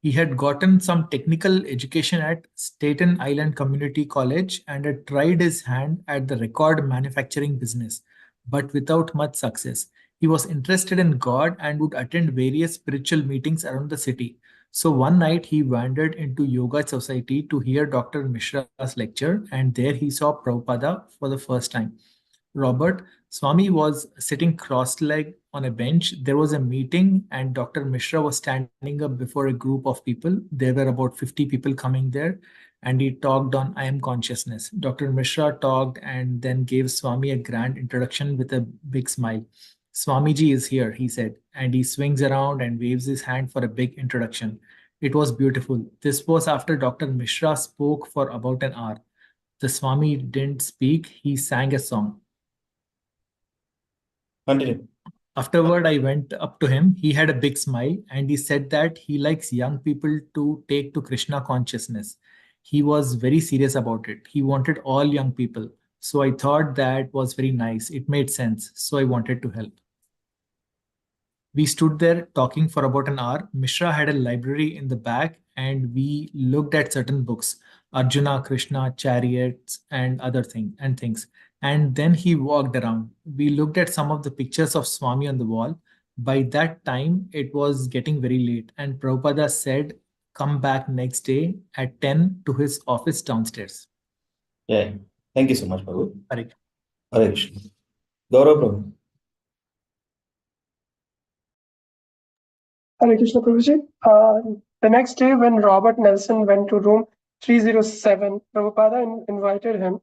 Speaker 7: He had gotten some technical education at Staten Island Community College and had tried his hand at the record manufacturing business, but without much success. He was interested in God and would attend various spiritual meetings around the city. So one night he wandered into Yoga Society to hear Dr. Mishra's lecture, and there he saw Prabhupada for the first time. Robert, Swami was sitting cross-legged on a bench. There was a meeting, and Dr. Mishra was standing up before a group of people. There were about 50 people coming there, and he talked on I am consciousness. Dr. Mishra talked and then gave Swami a grand introduction with a big smile. Swamiji is here, he said, and he swings around and waves his hand for a big introduction. It was beautiful. This was after Dr. Mishra spoke for about an hour. The Swami didn't speak, he sang a song.
Speaker 2: Continue.
Speaker 7: Afterward, I went up to him. He had a big smile and he said that he likes young people to take to Krishna consciousness. He was very serious about it. He wanted all young people. So I thought that was very nice. It made sense. So I wanted to help. We stood there talking for about an hour. Mishra had a library in the back and we looked at certain books, Arjuna, Krishna, chariots, and other things. And then he walked around. We looked at some of the pictures of Swami on the wall. By that time, it was getting very late, and Prabhupada said, come back next day at 10 to his office downstairs.
Speaker 2: Yeah. Thank you so much, Prabhu.
Speaker 7: Hare
Speaker 2: Hare Krishna. Gaurav Prabhu.
Speaker 6: Hare Krishna Prabhuji. The next day, when Robert Nelson went to room 307, Prabhupada invited him.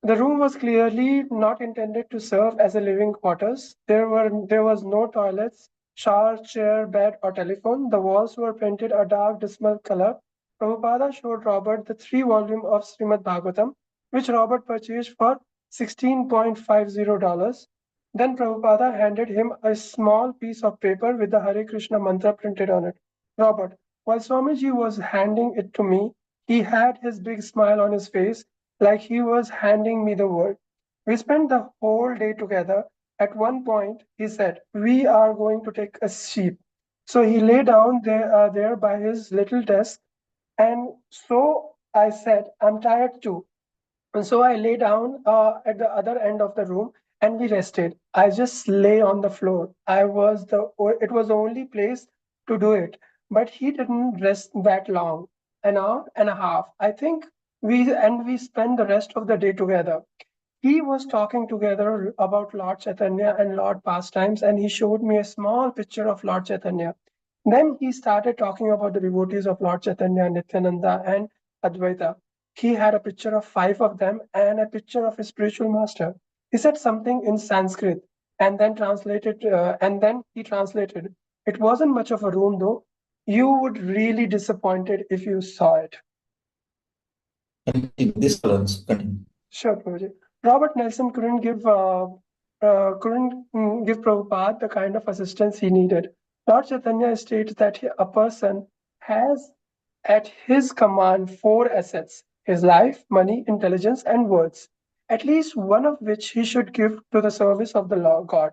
Speaker 6: The room was clearly not intended to serve as a living quarters. There was no toilets, shower, chair, bed, or telephone. The walls were painted a dark, dismal color. Prabhupada showed Robert the 3 volume of Srimad Bhagavatam, which Robert purchased for $16.50. Then Prabhupada handed him a small piece of paper with the Hare Krishna mantra printed on it. Robert, while Swamiji was handing it to me, he had his big smile on his face, like he was handing me the world. We spent the whole day together. At one point, he said, we are going to take a sheep. So he lay down there by his little desk. And so I said, I'm tired too. And so I lay down at the other end of the room and we rested. I just lay on the floor. It was the only place to do it. But he didn't rest that long, an hour and a half. I think we spent the rest of the day together. He was talking together about Lord Chaitanya and Lord pastimes, and he showed me a small picture of Lord Chaitanya. Then he started talking about the devotees of Lord Chaitanya, Nityananda, and Advaita. He had a picture of 5 of them and a picture of his spiritual master. He said something in Sanskrit and then he translated. It wasn't much of a room though. You would really disappointed if you saw it.
Speaker 2: This balance. Continue.
Speaker 6: Sure, Prabhuji. Robert Nelson couldn't give Prabhupada the kind of assistance he needed. Lord Chaitanya states that a person has at his command 4 assets: his life, money, intelligence, and words, at least one of which he should give to the service of the God.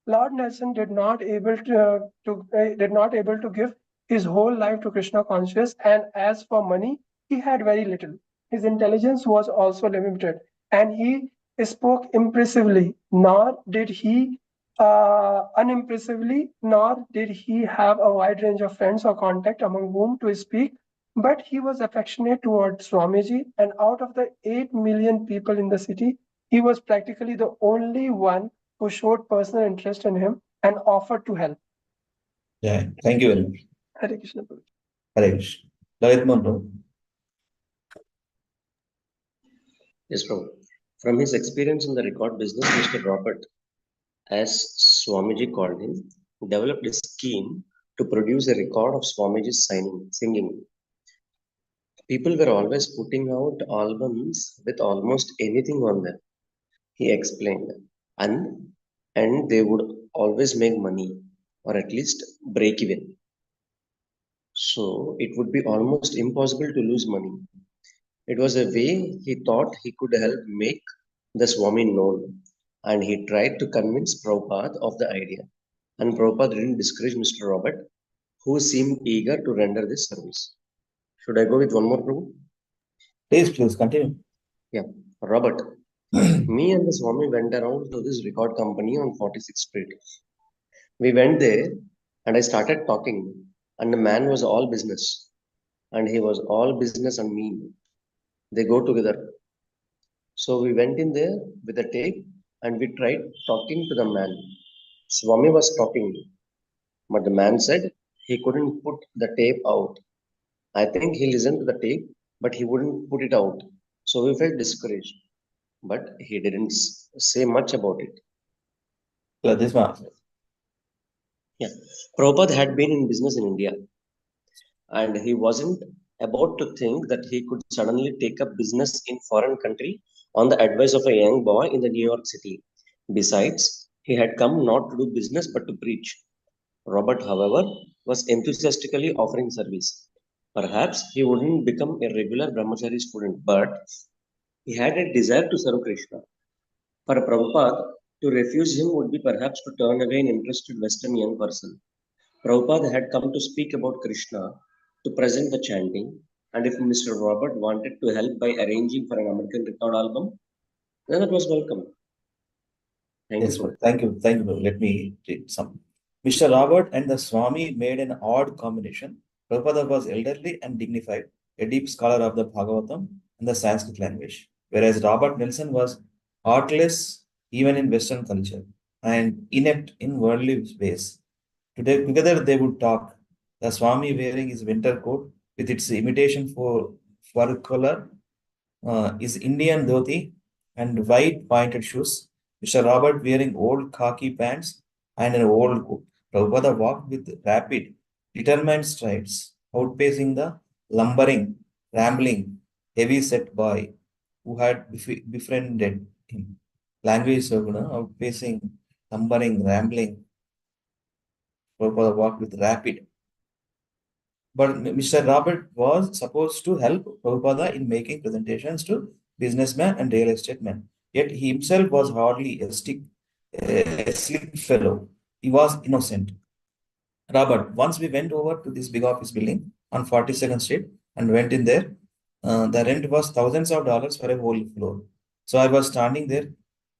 Speaker 6: Lord Nelson did not able to give his whole life to Krishna conscious, and as for money, he had very little. His intelligence was also limited, and he spoke impressively, nor did he unimpressively, nor did he have a wide range of friends or contact among whom to speak, but he was affectionate towards Swamiji, and out of the 8 million people in the city, he was practically the only one who showed personal interest in him and offered to help.
Speaker 2: Yeah, thank you very much.
Speaker 6: Hare Krishna.
Speaker 2: Hare Krishna. Lalit Prabhu.
Speaker 8: Yes, Prabhu. From his experience in the record business, Mr. Robert, as Swamiji called him, developed a scheme to produce a record of Swamiji's singing. People were always putting out albums with almost anything on them, he explained, and they would always make money or at least break even. So it would be almost impossible to lose money. It was a way he thought he could help make the Swami known, and he tried to convince Prabhupada of the idea. And Prabhupada didn't discourage Mr. Robert, who seemed eager to render this service. Should I go with one more, Prabhu?
Speaker 2: Please continue.
Speaker 8: Yeah, Robert. Me and the Swami went around to this record company on 46th Street. We went there and I started talking, and the man was all business, and he was all business and mean. They go together. So we went in there with a tape and we tried talking to the man. Swami was talking, but the man said he couldn't put the tape out. I think he listened to the tape, but he wouldn't put it out. So we felt discouraged, but he didn't say much about it.
Speaker 2: This one.
Speaker 8: Yeah. Prabhupada had been in business in India, and he wasn't about to think that he could suddenly take up business in foreign country on the advice of a young boy in the New York City. Besides, he had come not to do business but to preach. Robert, however, was enthusiastically offering service. Perhaps he wouldn't become a regular brahmachari student, but he had a desire to serve Krishna. For Prabhupada, to refuse him would be perhaps to turn away an interested Western young person. Prabhupada had come to speak about Krishna, to present the chanting, and if Mr. Robert wanted to help by arranging for an American record album, then it was welcome. Thank
Speaker 2: Yes,
Speaker 8: you, sir.
Speaker 2: thank you. Let me read some. Mr. Robert and the Swami made an odd combination. Prabhupada was elderly and dignified, a deep scholar of the Bhagavatam and the Sanskrit language, whereas Robert Nelson was artless even in Western culture and inept in worldly ways. Together they would talk. The Swami wearing his winter coat with its imitation fur collar, his Indian dhoti and white pointed shoes. Mr. Robert wearing old khaki pants and an old coat. Prabhupada walked with rapid, determined strides, outpacing the lumbering, rambling, heavy-set boy who had befriended him. Language, outpacing, lumbering, rambling. Prabhupada walked with rapid. But Mr. Robert was supposed to help Prabhupada in making presentations to businessmen and real estate men. Yet he himself was hardly a slick fellow. He was innocent. Robert, once we went over to this big office building on 42nd Street and went in there. The rent was thousands of dollars for a whole floor. So I was standing there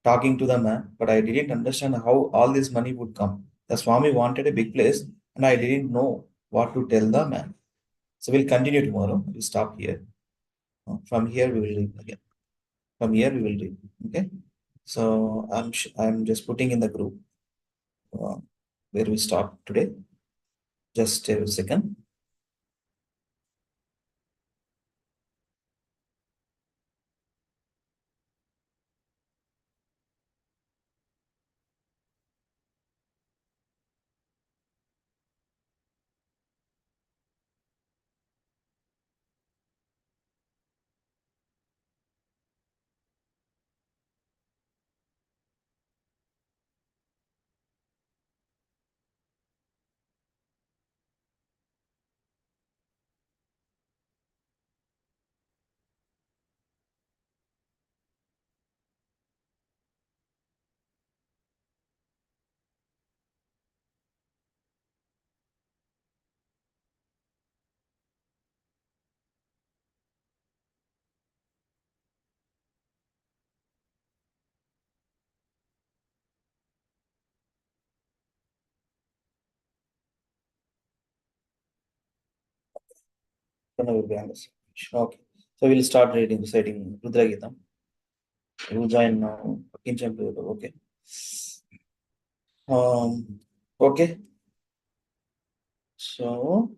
Speaker 2: talking to the man, but I didn't understand how all this money would come. The Swami wanted a big place, and I didn't know what to tell the man. So we'll continue tomorrow. We'll stop here. From here we will read again. From here we will read. Okay. So I'm just putting in the group where we stop today. Just a second. Okay. So we'll start reciting Rudra Gita. You join now. Okay. Okay. So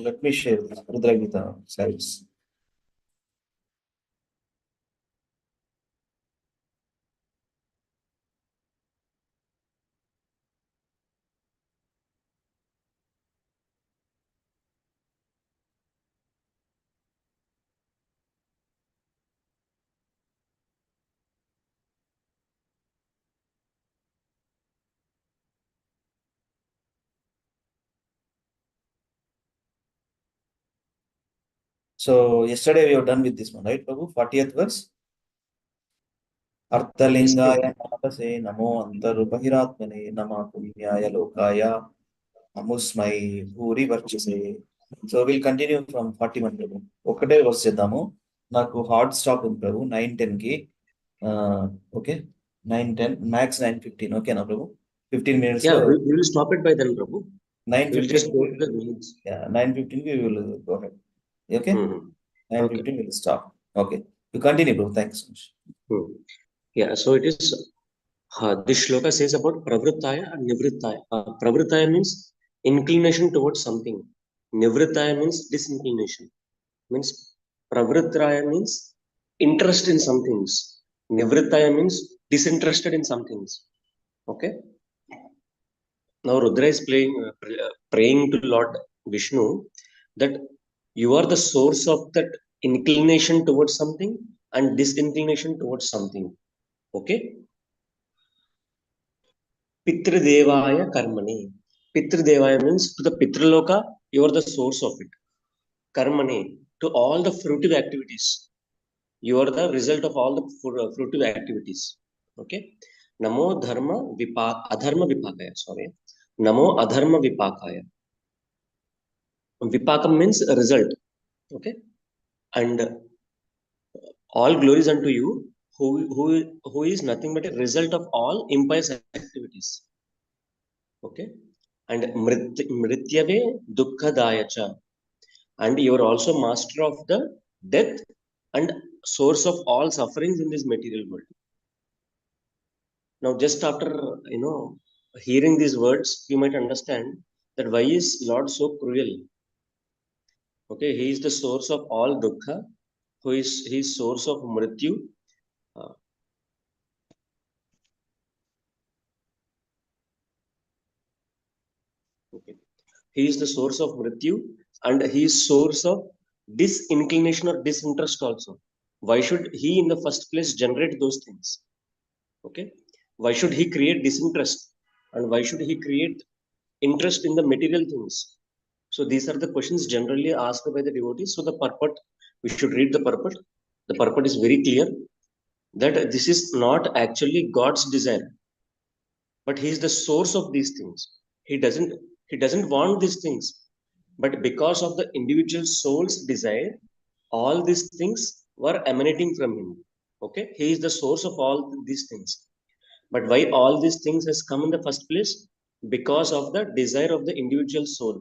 Speaker 2: let me share Rudra Gita slides. So yesterday we have done with this one, right, Prabhu? 40th verse. Arthalingaya Namase Namo Antarupahiratmane Nama Punyaya Lokaya అముస్మై భూరి వర్చసే. So will continue from 41 ప్రభు. ఒకటే verse చేద్దాము. నాకు hard stop ఉంది ప్రభు 9:10కి. Okay 9:10 max 9:15 ఓకేనా ప్రభు? 15 minutes
Speaker 8: Yeah,
Speaker 2: లో
Speaker 8: we will stop it by then, Prabhu. We will just
Speaker 2: 9:15
Speaker 8: go to the needs.
Speaker 2: 9:15 we will go ahead. Okay?
Speaker 8: Mhm.
Speaker 2: 9:15 we will stop. Okay. You continue, bro. Thanks so much.
Speaker 8: Yeah, so it is, this shloka says about pravrittaya and nivrittaya. Pravrittaya means inclination towards something. Nivrittaya means disinclination. Means pravrittaya means interest in some things. Nivrittaya means disinterested in some things. Okay? Now Rudra is praying to Lord Vishnu that you are the source of that inclination towards something and disinclination towards something. Okay? Pitridevaya karmani. Pitridevaya means to the Pitraloka, you are the source of it. Karmani, to all the fruitive activities. You are the result of all the fruitive activities. Okay? Namo dharma adharma vipakaya. Sorry. Namo adharma vipakaya. Vipakam means a result. Okay? And all glories unto you, who is nothing but a result of all impious activities. Okay? And mrityave dukkadayacha. And you are also master of the death and source of all sufferings in this material world. Now, just after hearing these words, you might understand that why is Lord so cruel. Okay, he is the source of all dukkha, he is source of mrityu. Okay, he is the source of mrityu and he is source of disinclination or disinterest also. Why should he in the first place generate those things? Okay, why should he create disinterest and why should he create interest in the material things? So these are the questions generally asked by the devotees. So the purport, we should read the purport. The purport is very clear that this is not actually God's desire, but he is the source of these things. He doesn't want these things, but because of the individual soul's desire, all these things were emanating from him. Okay, he is the source of all these things. But why all these things has come in the first place? Because of the desire of the individual soul.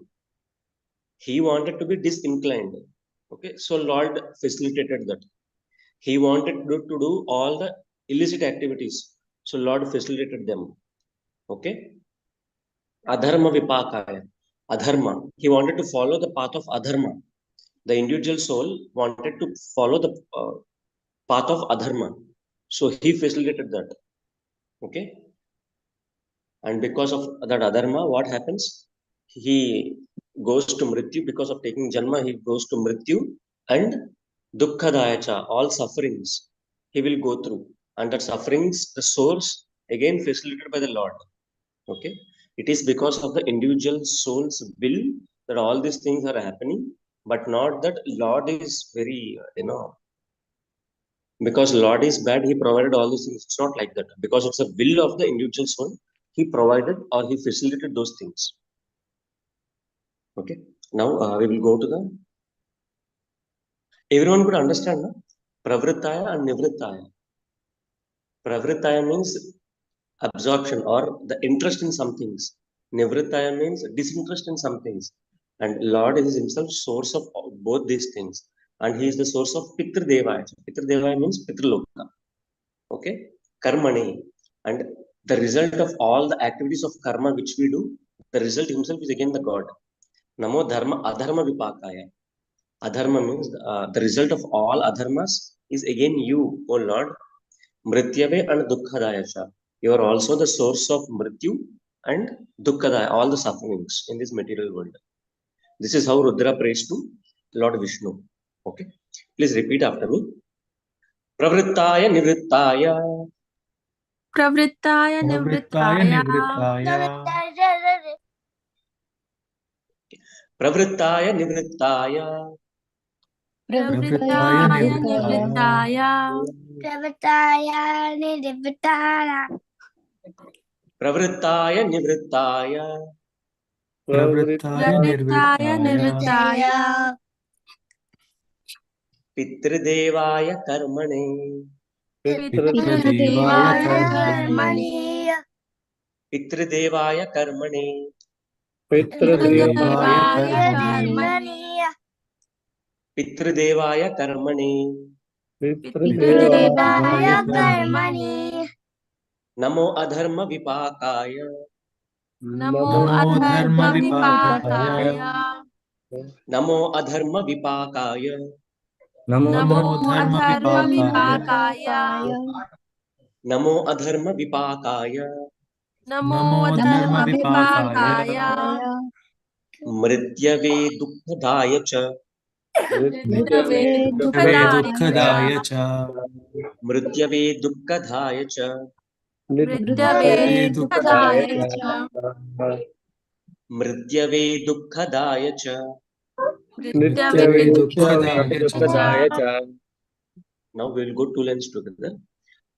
Speaker 8: He wanted to be disinclined. Okay, so Lord facilitated that. He wanted to do all the illicit activities, so Lord facilitated them. Okay, adharma vipakaya. Adharma, he wanted to follow the path of adharma. The individual soul wanted to follow the path of adharma, so he facilitated that. Okay, and because of that adharma, what happens? He goes to mrityu. Because of taking janma, he goes to mrityu and dukkadayacha, all sufferings he will go through. And that sufferings, the source, again facilitated by the Lord. Okay, it is because of the individual soul's will that all these things are happening, but not that Lord is very because Lord is bad, he provided all these things. It's not like that. Because it's the will of the individual soul, he provided or he facilitated those things. Okay, now we will go to the, everyone could understand, no? Pravrittaya and nivrittaya. Pravrittaya means absorption or the interest in some things. Nivrittaya means disinterest in some things. And Lord is himself source of both these things. And he is the source of Pitridevaya. Pitridevaya means Pitriloka. Okay, karmani. And the result of all the activities of karma which we do, the result himself is again the God. Namo dharma adharma vipakaya. Adharma means the result of all adharmas is again you, O Lord. Mrityave and dukkadayasha. You are also the source of mrityu and dukkadaya, all the sufferings in this material world. This is how Rudra prays to Lord Vishnu. Okay, please repeat after me. Pravrittaya nivrittaya.
Speaker 4: Pravrittaya
Speaker 7: Pravrittaya
Speaker 4: nivrittaya.
Speaker 7: nivrittaya.
Speaker 8: Pravrittaya nivrittaya.
Speaker 4: Pravrittaya nivrittaya.
Speaker 7: Pravrittaya nivrittaya.
Speaker 8: Pravrittaya nivrittaya.
Speaker 7: प्रवृत्ताय निर्वृत्ताय
Speaker 8: पितृदेवाय कर्मणे
Speaker 7: पितृदेवाय कर्मणि
Speaker 8: पितृदेवाय कर्मणे
Speaker 7: पितृदेवाय कर्मणि
Speaker 8: पितृदेवाय कर्मणे
Speaker 7: पितृदेवाय कर्मणि
Speaker 8: नमो अधर्म विपाकाय
Speaker 7: नमो धर्म विपाकाय
Speaker 8: नमो अधर्म विपाकाय
Speaker 10: नमो
Speaker 7: नमो धर्म विपाकाय
Speaker 8: नमो अधर्म विपाकाय
Speaker 7: नमो धर्म विपाकाय
Speaker 8: मृत्यवे दुःखदाय च
Speaker 7: मृत्यवे दुःखदाय च
Speaker 8: मृत्यवे दुःखदाय च
Speaker 7: मृत्यवे दुःखदाय च
Speaker 8: मृत्यवे दुःखदाय च
Speaker 7: मृत्यवे दुःखदाय च
Speaker 8: Now we will go two lines together.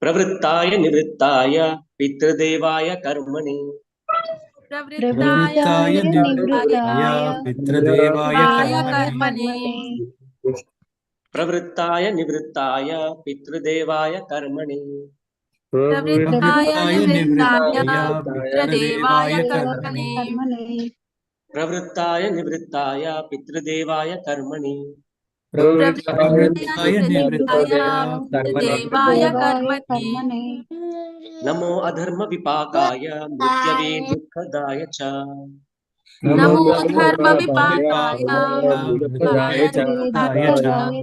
Speaker 8: प्रवृत्ताय निवृत्ताय पितृदेवाय कर्मणि
Speaker 7: प्रवृत्ताय निवृत्ताय पितृदेवाय कर्मणि
Speaker 8: प्रवृत्ताय निवृत्ताय पितृदेवाय कर्मणि
Speaker 7: प्रवृत्ताय निवृत्ताय पितृदेवाय कर्मणि
Speaker 8: प्रवृत्ताय निवृत्ताय पितृदेवाय कर्मणि
Speaker 7: प्रवृत्ताय निवृत्ताय पितृदेवाय कर्मणि
Speaker 8: नमो अधर्म विपाकाय मृत्यवे दुःखदाय च
Speaker 10: नमो
Speaker 7: धर्म विपाकाय मृत्यवे दुःखदाय च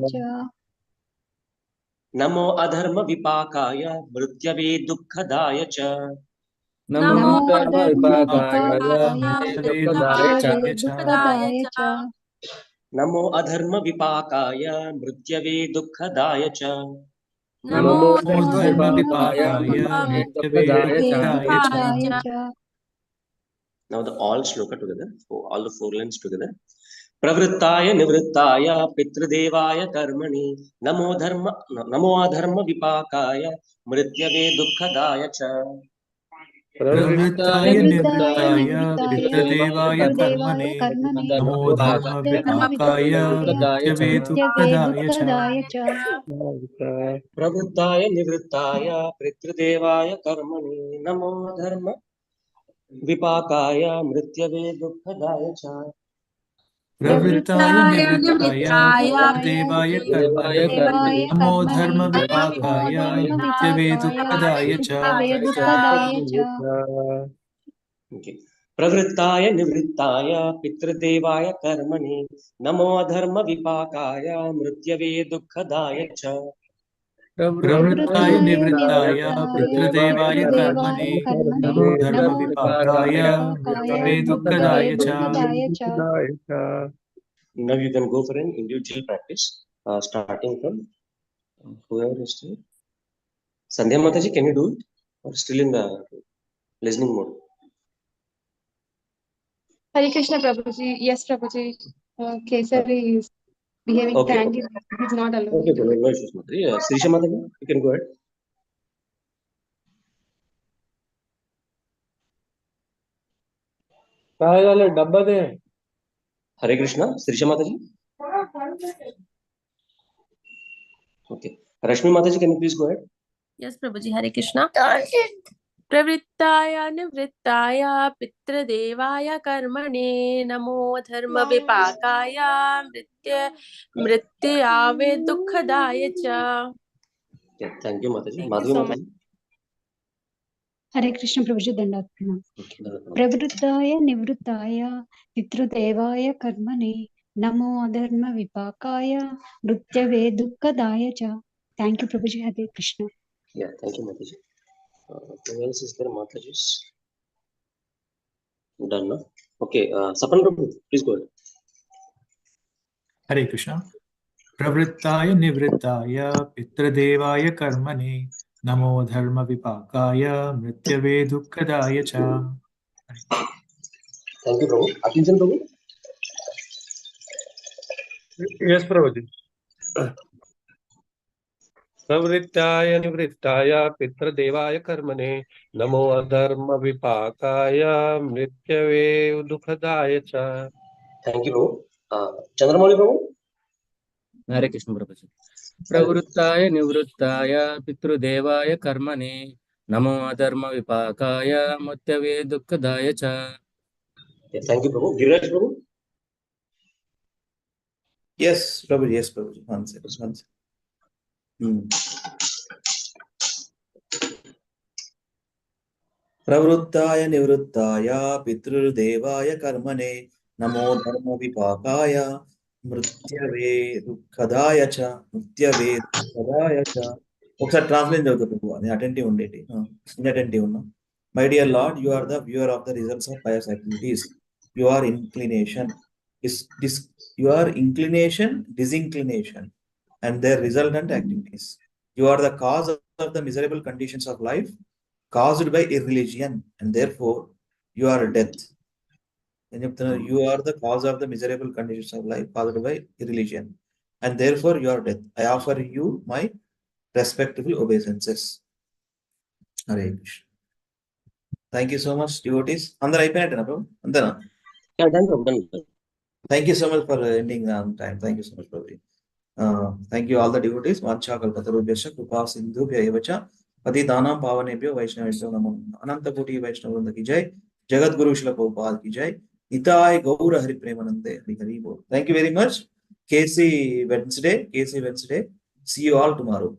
Speaker 8: नमो अधर्म विपाकाय मृत्यवे दुःखदाय च
Speaker 10: नमो धर्म विपाकाय
Speaker 7: मृत्यवे दुःखदाय च
Speaker 8: नमो अधर्म विपाकाय मृत्यवे दुःखदाय च
Speaker 10: नमो
Speaker 7: धर्म विपाकाय मृत्यवे दुःखदाय च
Speaker 8: Now the all shloka together, all the four lines together. प्रवृत्ताय निवृत्ताय पितृदेवाय कर्मणि नमो अधर्म विपाकाय मृत्यवे दुःखदाय च
Speaker 7: प्रवृत्ताय निवृत्ताय पितृदेवाय कर्मणि नमो धर्म विपाकाय मृत्यवे दुःखदाय च
Speaker 8: प्रवृत्ताय निवृत्ताय पितृदेवाय कर्मणि नमो धर्म विपाकाय मृत्यवे दुःखदाय च
Speaker 7: प्रवृत्ताय निवृत्ताय पितृदेवाय कर्मणि नमो धर्म विपाकाय मृत्यवे दुःखदाय च
Speaker 8: Okay. प्रवृत्ताय निवृत्ताय पितृदेवाय कर्मणि नमो धर्म विपाकाय मृत्यवे दुःखदाय च
Speaker 7: प्रवृत्ताय निवृत्ताय पितृदेवाय कर्मणि नमो धर्म विपाकाय मृत्यवे दुःखदाय च
Speaker 8: Now you can go for an individual practice, starting from whoever is still. Sandhya Mataji, can you do it or still in the listening mode?
Speaker 3: Hare Krishna Prabhuji. Yes, Prabhuji. Kesari is behaving
Speaker 8: Okay.
Speaker 3: cranky. He's not allowed
Speaker 8: Okay,
Speaker 3: to.
Speaker 8: no issues, Mataji. Sirisha Mataji, you can go ahead.
Speaker 1: काय झालं डब्बा दे
Speaker 8: Hare Krishna, Sirisha Mataji. Okay. Rashmi Mataji, can you please go ahead?
Speaker 4: Yes, Prabhuji. Hare Krishna. प्रवृत्ताय निवृत्ताय पितृदेवाय कर्मणे नमो धर्म विपाकाय मृत्यावे दुःखदाय च.
Speaker 8: Yeah, thank you, Mataji.
Speaker 4: Thank you
Speaker 8: Madhavi
Speaker 4: so much.
Speaker 8: Mataji.
Speaker 9: हरे कृष्ण प्रभुजी दंडात प्रणाम
Speaker 8: Okay.
Speaker 9: प्रवृत्ताय निवृत्ताय पितृदेवाय कर्मणे नमो अधर्म विपाकाय मृत्यवे दुःखदाय च thank you Prabhuji Hare Krishna
Speaker 8: Yeah, thank you, Mataji. Who else is there, Mataji's? Done, no? Okay, Sapan Prabhu, please go ahead.
Speaker 7: हरे कृष्ण प्रवृत्ताय निवृत्ताय पितृदेवाय कर्मणि नमो धर्म विपाकाय मृत्यवे दुःखदाय च.
Speaker 8: Thank you, Prabhu. Attention, Prabhu.
Speaker 1: Yes प्रभुजी
Speaker 11: प्रवृत्ताय निवृत्ताय पितृदेवाय कर्मणे नमो अधर्म विपाकाय मृत्यवे दुःखदाय च.
Speaker 8: Thank you, Prabhu. Chandramouli Prabhu.
Speaker 10: Hare Krishna Prabhuji. प्रवृत्ताय निवृत्ताय पितृदेवाय कर्मणे नमो अधर्म विपाकाय मृत्यवे दुःखदाय च.
Speaker 8: Thank you, Prabhu. Giriraj Prabhu.
Speaker 2: Yes, Prabhuji. Yes, Prabhuji. One second. One second. प्रवृत्ताय निवृत्ताय पितृदेवाय कर्मणे नमो धर्म विपाकाय मृत्यवे दुःखदाय च मृत्यवे दुःखदाय च. ఒకసారి ట్రాన్స్లేట్ చదువుతా ప్రభు నేను అటెంటివ్ ఉండేటి ఇన్అటెంటివ్ ఉన్నా. My dear Lord, you are the viewer of the results of pious activities. Your inclination disinclination and their resultant activities. You are the cause of the miserable conditions of life caused by irreligion, and therefore you are death. You are the cause of the miserable conditions of life caused by irreligion, and therefore you are death. I offer you my respectful obeisances. Hare Krishna. Thank you so much, devotees. Andar అయిపోయినట్టేనా ప్రభు? అంతేనా?
Speaker 8: Yeah, done, Prabhu. Done.
Speaker 2: Thank you so much for ending on time. Thank you so much, Prabhu. Thank you all the devotees. Vancha kalpatarubhyascha kripa sindhubhya eva cha पतितानां पावनेभ्यो वैष्णवेभ्यो नमो नमः. अनंत कोटि वैष्णव वृंद की जय. जगत गुरु श्रील प्रभुपाद की जय. निताय गौर हरि प्रेमानंदे हरि हरि बोल. Thank you very much. KC Wednesday. See you all tomorrow.